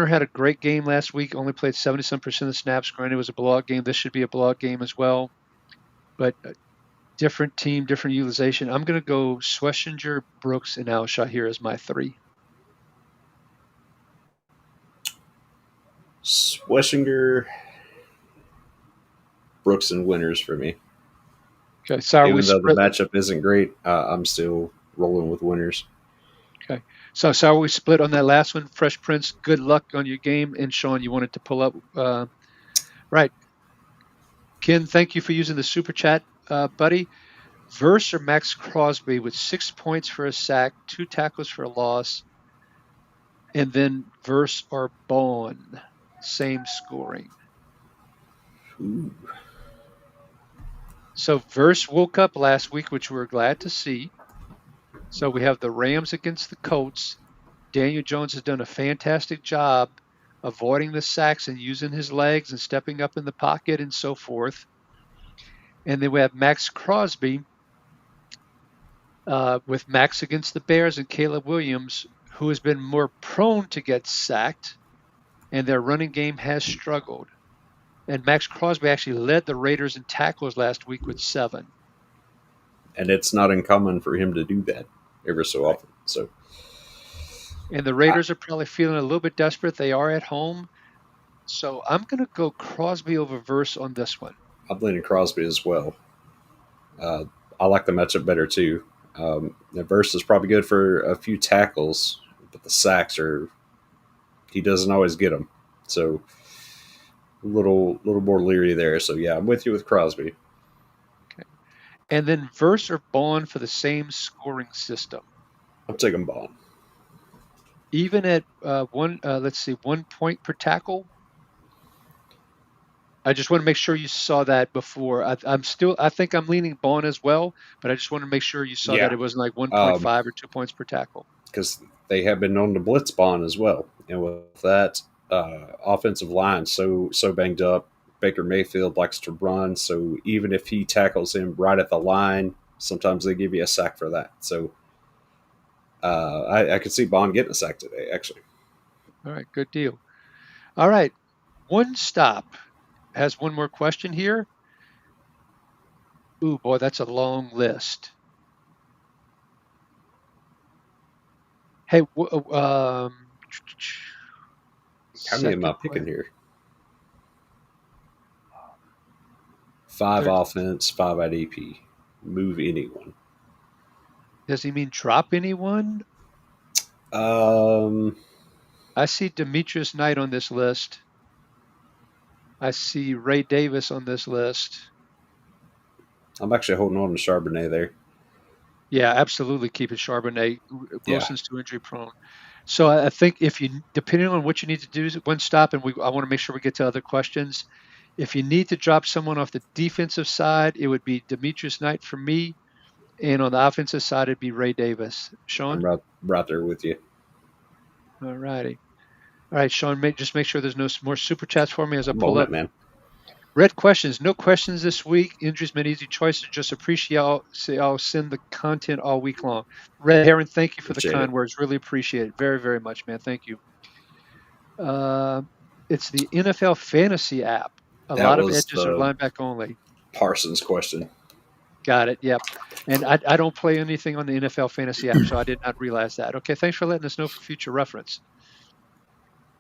[SPEAKER 1] had a great game last week. Only played 70% of the snaps. Granted, it was a blowout game. This should be a blowout game as well, but different team, different utilization. I'm going to go Schlesinger, Brooks, and Al-Shahir as my 3.
[SPEAKER 2] Schlesinger, Brooks, and Winters for me.
[SPEAKER 1] Okay, sorry.
[SPEAKER 2] Even though the matchup isn't great, I'm still rolling with Winters.
[SPEAKER 1] Okay, so sorry we split on that last one. Fresh Prince, good luck on your game. And Shawn, you wanted to pull up. Right. Ken, thank you for using the super chat, buddy. Verse or Max Crosby with 6 points for a sack, 2 tackles for a loss, and then Verse or Bowen, same scoring.
[SPEAKER 2] Ooh.
[SPEAKER 1] So Verse woke up last week, which we're glad to see. So we have the Rams against the Colts. Daniel Jones has done a fantastic job avoiding the sacks and using his legs and stepping up in the pocket and so forth. And then we have Max Crosby with Max against the Bears and Caleb Williams, who has been more prone to get sacked, and their running game has struggled. And Max Crosby actually led the Raiders in tackles last week with 7.
[SPEAKER 2] And it's not uncommon for him to do that ever so often. So,
[SPEAKER 1] and the Raiders are probably feeling a little bit desperate. They are at home. So I'm going to go Crosby over Verse on this one.
[SPEAKER 2] I'm leaning Crosby as well. I like the matchup better too. The Verse is probably good for a few tackles, but the sacks he doesn't always get them. So a little more leery there. So yeah, I'm with you with Crosby.
[SPEAKER 1] Okay. And then Verse or Bond for the same scoring system.
[SPEAKER 2] I'm taking Bond.
[SPEAKER 1] Even at 1 point per tackle. I just want to make sure you saw that before. I think I'm leaning Bond as well, but I just want to make sure you saw that it wasn't like 1.5 or 2 points per tackle.
[SPEAKER 2] Because they have been known to blitz Bond as well, and with that offensive line so banged up, Baker Mayfield likes to run, so even if he tackles him right at the line, sometimes they give you a sack for that. So I could see Bond getting a sack today, actually.
[SPEAKER 1] All right, good deal. All right, one stop has one more question here. Ooh, boy, that's a long list. Hey,
[SPEAKER 2] How many am I
[SPEAKER 1] second
[SPEAKER 2] picking
[SPEAKER 1] question.
[SPEAKER 2] here? 5
[SPEAKER 1] Third,
[SPEAKER 2] offense, 5 IDP. Move anyone.
[SPEAKER 1] does he mean drop anyone?
[SPEAKER 2] Um,
[SPEAKER 1] I see Demetrius Knight on this list. I see Ray Davis on this list.
[SPEAKER 2] I'm actually holding on to Charbonnet there.
[SPEAKER 1] Yeah, absolutely keep it Charbonnet.
[SPEAKER 2] Yeah,
[SPEAKER 1] Wilson's too injury prone. So I think if you, depending on what you need to do, one stop, and I want to make sure we get to other questions. If you need to drop someone off the defensive side, it would be Demetrius Knight for me, and on the offensive side, it'd be Ray Davis.
[SPEAKER 2] I'm
[SPEAKER 1] Shawn?
[SPEAKER 2] right there with you.
[SPEAKER 1] All righty. All right, Shawn, just make sure there's no more super chats for me as I
[SPEAKER 2] I'm
[SPEAKER 1] pull
[SPEAKER 2] on
[SPEAKER 1] up.
[SPEAKER 2] it, man.
[SPEAKER 1] Red questions. No questions this week. Injuries made easy choices. Just appreciate I'll send the content all week long. Red Heron, thank you for the
[SPEAKER 2] Appreciate
[SPEAKER 1] kind
[SPEAKER 2] it.
[SPEAKER 1] words. Really appreciate it. Very, very much, man. Thank you. Uh, it's the NFL Fantasy app. A
[SPEAKER 2] That
[SPEAKER 1] lot of
[SPEAKER 2] was
[SPEAKER 1] edges are
[SPEAKER 2] the
[SPEAKER 1] linebacker only.
[SPEAKER 2] Parsons question.
[SPEAKER 1] Got it. Yep. And I don't play anything on the NFL Fantasy app, so I did not realize that. Okay, thanks for letting us know for future reference.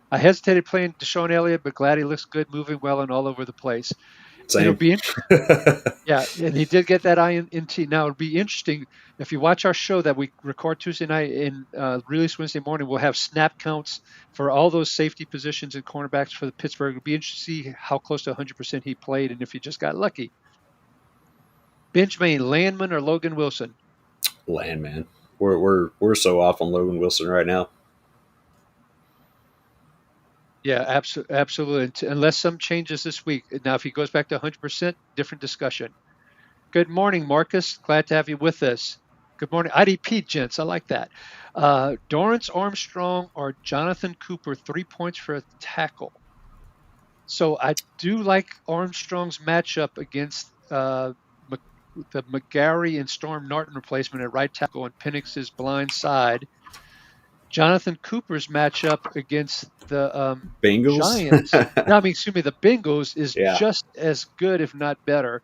[SPEAKER 1] I hesitated playing Deshaun Elliott, but glad he looks good, moving well, and all over the place. It'll
[SPEAKER 2] Same.
[SPEAKER 1] be Yeah, and he did get that INT. Now it'll be interesting if you watch our show that we record Tuesday night and release Wednesday morning. We'll have snap counts for all those safety positions and cornerbacks for the Pittsburgh. It'll be interesting to see how close to 100% he played and if he just got lucky. Benjamin Landman or Logan Wilson?
[SPEAKER 2] Land, man. We're so off on Logan Wilson right now.
[SPEAKER 1] Yeah, absolutely. Unless some changes this week. Now, if he goes back to 100%, different discussion. Good morning, Marcus. Glad to have you with us. Good morning, IDP gents. I like that. Dorrance Armstrong or Jonathan Cooper, 3 points for a tackle. So I do like Armstrong's matchup against the McGarry and Storm Norton replacement at right tackle on Penix's blind side. Jonathan Cooper's matchup against the
[SPEAKER 2] Bengals.
[SPEAKER 1] Giants. No, I mean, excuse me, the Bengals is
[SPEAKER 2] Yeah,
[SPEAKER 1] just as good, if not better.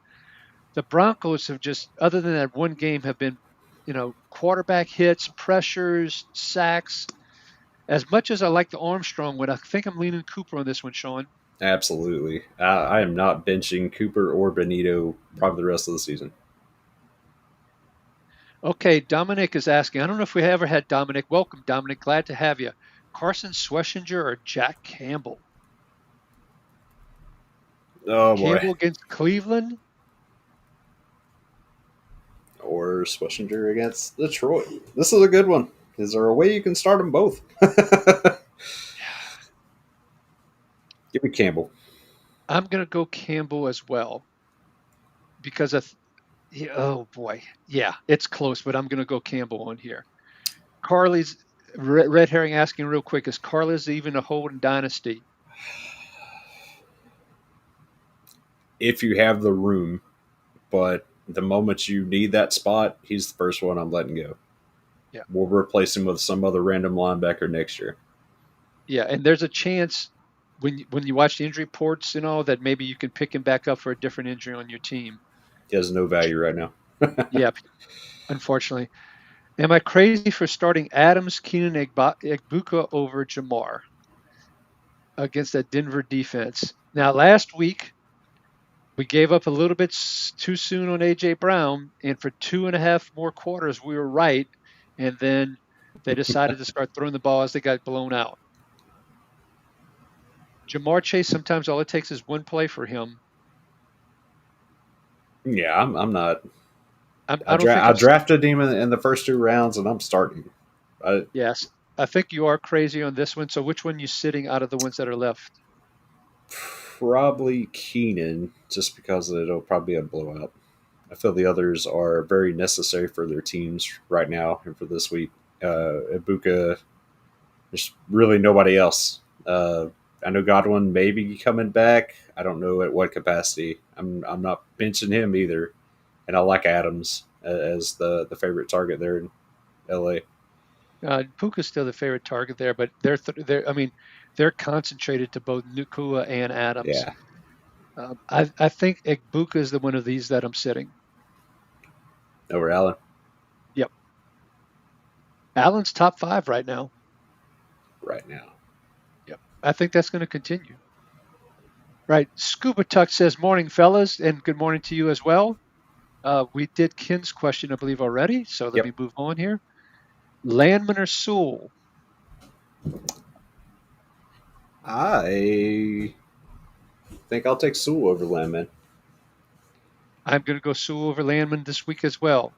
[SPEAKER 1] The Broncos have just, other than that one game, have been, quarterback hits, pressures, sacks. As much as I like the Armstrong one, I think I'm leaning Cooper on this one, Shawn.
[SPEAKER 2] absolutely. I am not benching Cooper or Benito probably the rest of the season.
[SPEAKER 1] Okay, Dominic is asking. I don't know if we ever had Dominic. Welcome, Dominic. Glad to have you. Carson Schwessinger or Jack Campbell?
[SPEAKER 2] Oh boy.
[SPEAKER 1] Campbell against Cleveland?
[SPEAKER 2] Or Schlesinger against Detroit. This is a good one. Is there a way you can start them both? Give me Campbell.
[SPEAKER 1] I'm going to go Campbell as well because oh boy. Yeah, it's close, but I'm going to go Campbell on here. Carly's red herring asking real quick, is Carly's even a Holden dynasty?
[SPEAKER 2] If you have the room, but the moment you need that spot, he's the first one I'm letting go.
[SPEAKER 1] Yeah.
[SPEAKER 2] We'll replace him with some other random linebacker next year.
[SPEAKER 1] Yeah, and there's a chance when you watch the injury reports and all that maybe you can pick him back up for a different injury on your team.
[SPEAKER 2] He has no value right now.
[SPEAKER 1] Yeah, unfortunately. Am I crazy for starting Adams, Keenan, Egbuka over Jamar against that Denver defense? Now, last week, we gave up a little bit too soon on A.J. Brown, and for 2.5 more quarters, we were right. And then they decided to start throwing the ball as they got blown out. Jamar Chase, sometimes all it takes is one play for him.
[SPEAKER 2] Yeah, I'm not.
[SPEAKER 1] I don't think
[SPEAKER 2] I
[SPEAKER 1] I'm.
[SPEAKER 2] drafted him in the first 2 rounds, and I'm starting.
[SPEAKER 1] Yes, I think you are crazy on this one. So which one are you sitting out of the ones that are left?
[SPEAKER 2] Probably Keenan, just because it'll probably be a blowout. I feel the others are very necessary for their teams right now and for this week. Ibuka, there's really nobody else. I know Godwin may be coming back. I don't know at what capacity. I'm not benching him either, and I like Adams as the favorite target there in LA.
[SPEAKER 1] Puka's still the favorite target there, but they're I mean, they're concentrated to both Nukua and Adams.
[SPEAKER 2] Yeah,
[SPEAKER 1] I think Egbuka is the one of these that I'm sitting.
[SPEAKER 2] over Allen
[SPEAKER 1] Yep. Allen's top 5 right now.
[SPEAKER 2] right now.
[SPEAKER 1] Yep. I think that's going to continue. Right. Scuba Tuck says, morning, fellas, and good morning to you as well. We did Ken's question, I believe, already, so let
[SPEAKER 2] Yep.
[SPEAKER 1] me move on here. Landman or Sewell?
[SPEAKER 2] I think I'll take Sewell over Landman.
[SPEAKER 1] I'm going to go Sewell over Landman this week as well.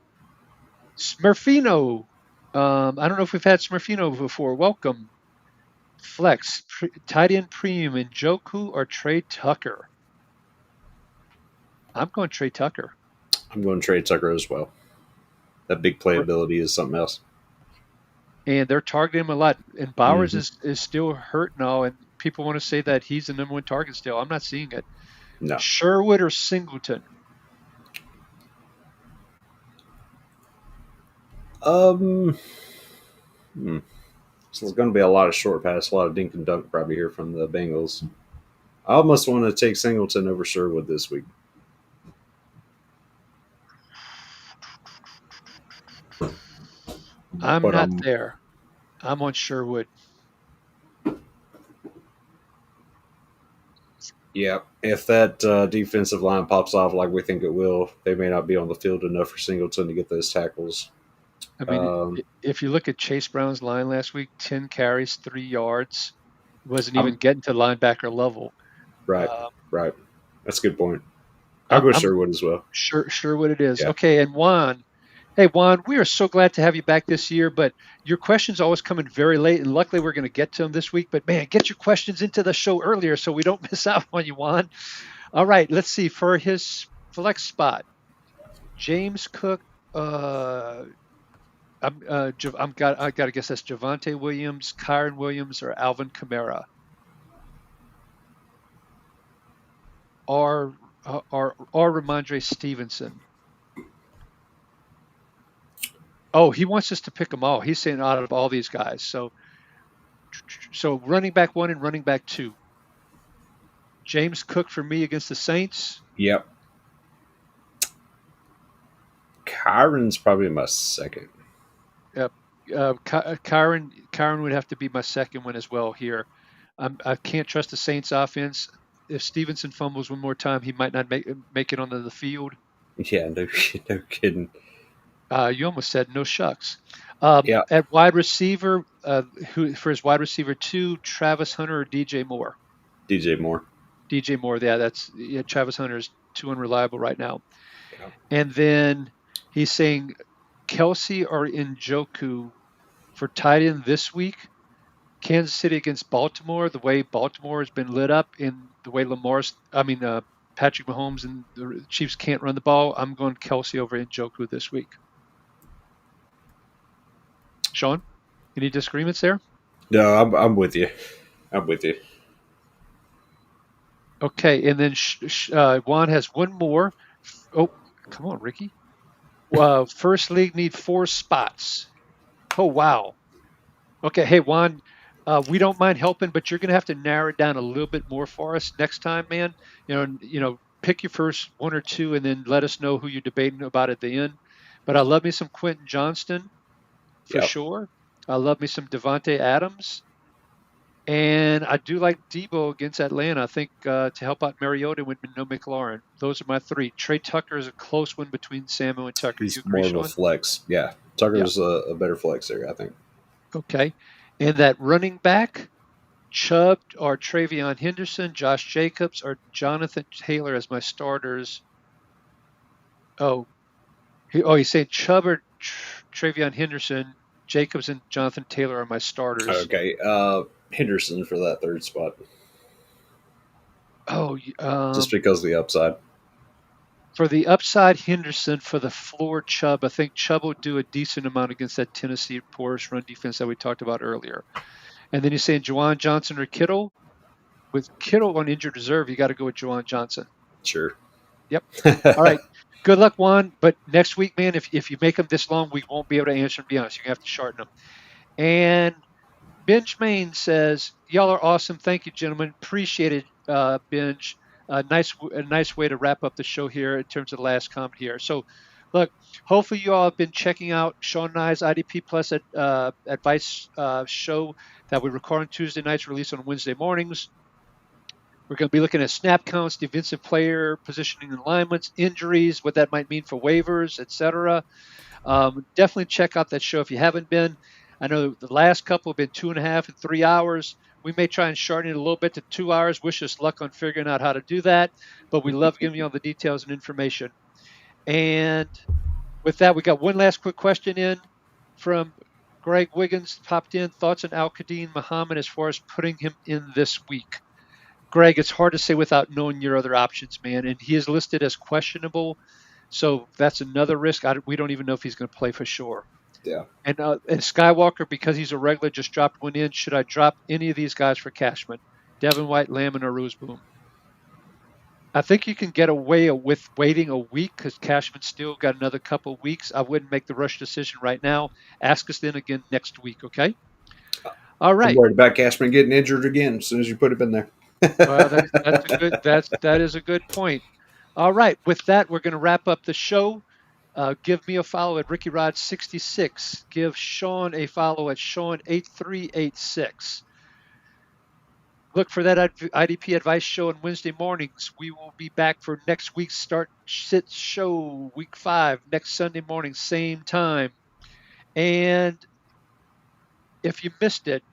[SPEAKER 1] Smurfino. I don't know if we've had Smurfino before. Welcome. Flex, tight end premium in Joku or Trey Tucker? I'm going Trey Tucker.
[SPEAKER 2] I'm going to trade Tucker as well. That big playability is something else.
[SPEAKER 1] And they're targeting him a lot. And Bowers
[SPEAKER 2] Mm-hmm.
[SPEAKER 1] is still hurt now, and people want to say that he's the number 1 target still. I'm not seeing it.
[SPEAKER 2] No.
[SPEAKER 1] Sherwood or Singleton?
[SPEAKER 2] Um, So there's going to be a lot of short pass, a lot of dink and dunk probably here from the Bengals. I almost want to take Singleton over Sherwood this week.
[SPEAKER 1] I'm
[SPEAKER 2] But
[SPEAKER 1] not there. I'm on Sherwood.
[SPEAKER 2] Yeah, if that defensive line pops off like we think it will, they may not be on the field enough for Singleton to get those tackles.
[SPEAKER 1] I mean, if you look at Chase Brown's line last week, 10 carries, 3 yards, wasn't even
[SPEAKER 2] I'm
[SPEAKER 1] getting to linebacker level.
[SPEAKER 2] right,
[SPEAKER 1] Uh,
[SPEAKER 2] right. That's a good point. I'll go
[SPEAKER 1] I'm
[SPEAKER 2] Sherwood as well.
[SPEAKER 1] sure what it is.
[SPEAKER 2] Yeah.
[SPEAKER 1] Okay, and Juan. Hey, Juan, we are so glad to have you back this year, but your questions always come in very late, and luckily we're going to get to them this week. But man, get your questions into the show earlier so we don't miss out on you, Juan. All right, let's see. For his flex spot, James Cook, I got to guess that's Javonte Williams, Kyron Williams, or Alvin Kamara, or Ramondre Stevenson. Oh, he wants us to pick them all. He's saying out of all these guys. So running back 1 and running back 2. James Cook for me against the Saints.
[SPEAKER 2] Yep. Kyron's probably my second.
[SPEAKER 1] Kyron would have to be my second one as well here. I can't trust the Saints offense. If Stevenson fumbles one more time, he might not make it onto the field.
[SPEAKER 2] Yeah, no kidding.
[SPEAKER 1] You almost said no shucks.
[SPEAKER 2] Yeah,
[SPEAKER 1] At wide receiver, who for his wide receiver 2, Travis Hunter or DJ Moore?
[SPEAKER 2] DJ Moore.
[SPEAKER 1] DJ Moore, yeah, Travis Hunter is too unreliable right now.
[SPEAKER 2] Yeah.
[SPEAKER 1] And then he's saying Kelsey or Njoku for tight end this week. Kansas City against Baltimore, the way Baltimore has been lit up, in the way Patrick Mahomes and the Chiefs can't run the ball. I'm going Kelsey over Njoku this week. Shawn, any disagreements there?
[SPEAKER 2] No, I'm with you. I'm with you.
[SPEAKER 1] Okay, and then Juan has one more. Oh, come on, Ricky. First league need 4 spots. Oh, wow. Okay, hey, Juan, we don't mind helping, but you're going to have to narrow it down a little bit more for us next time, man. Pick your first 1 or 2 and then let us know who you're debating about at the end. But I love me some Quentin Johnston for sure. I love me some Devontae Adams. And I do like Debo against Atlanta. I think to help out Mariota with no McLaurin. Those are my 3. Trey Tucker is a close one between Samuel and Tucker.
[SPEAKER 2] He's
[SPEAKER 1] You agree,
[SPEAKER 2] more of
[SPEAKER 1] Shawn?
[SPEAKER 2] a flex. Yeah, Tucker's a better flex there, I think.
[SPEAKER 1] Okay. And that running back, Chubb or Travion Henderson, Josh Jacobs or Jonathan Taylor as my starters. He's saying Chubb or Travion Henderson, Jacobs and Jonathan Taylor are my starters.
[SPEAKER 2] Okay, Henderson for that 3rd spot. Just because of the upside.
[SPEAKER 1] For the upside, Henderson. For the floor, Chubb. I think Chubb will do a decent amount against that Tennessee porous run defense that we talked about earlier. And then you're saying Juwan Johnson or Kittle? with Kittle on injured reserve, you got to go with Juwan Johnson.
[SPEAKER 2] Sure.
[SPEAKER 1] Yep. All right. Good luck, Juan. But next week, man, if you make them this long, we won't be able to answer them. To be honest, you're gonna have to shorten them. And Benj Main says, "Y'all are awesome. Thank you, gentlemen. Appreciate it, Benj. A nice way to wrap up the show here in terms of the last comment here. So, look, hopefully you all have been checking out Shawn and I's IDP Plus advice show that we record on Tuesday nights, release on Wednesday mornings. We're going to be looking at snap counts, defensive player positioning and alignments, injuries, what that might mean for waivers, etc. Definitely check out that show if you haven't been. I know the last couple have been 2.5 and 3 hours. We may try and shorten it a little bit to 2 hours. Wish us luck on figuring out how to do that, but we love giving you all the details and information. And with that, we got one last quick question in from Greg Wiggins, popped in. Thoughts on Al-Qadim Muhammad as far as putting him in this week? Greg, it's hard to say without knowing your other options, man. And he is listed as questionable. So that's another risk. We don't even know if he's going to play for sure.
[SPEAKER 2] Yeah.
[SPEAKER 1] And Skywalker, because he's a regular, just dropped one in. Should I drop any of these guys for Cashman? Devin White, Lamb, or Rooseboom? I think you can get away with waiting a week because Cashman's still got another couple of weeks. I wouldn't make the rush decision right now. Ask us then again next week, okay? All right.
[SPEAKER 2] I'm worried about Cashman getting injured again as soon as you put him in there.
[SPEAKER 1] Well, that is a good point. All right, with that, we're going to wrap up the show. Give me a follow at RickyRod66. Give Shawn a follow at Shawn8386. Look for that IDP advice show on Wednesday mornings. We will be back for next week's Start Sit show, week 5, next Sunday morning, same time. And if you missed it,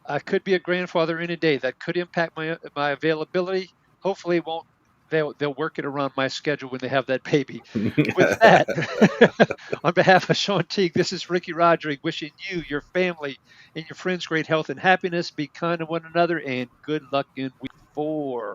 [SPEAKER 1] I could be a grandfather in a day. That could impact my availability. Hopefully, it won't. They'll work it around my schedule when they have that baby. With that, on behalf of Shawn Teague, this is Ricky Rodrigue wishing you, your family, and your friends great health and happiness. Be kind to one another, and good luck in week 4.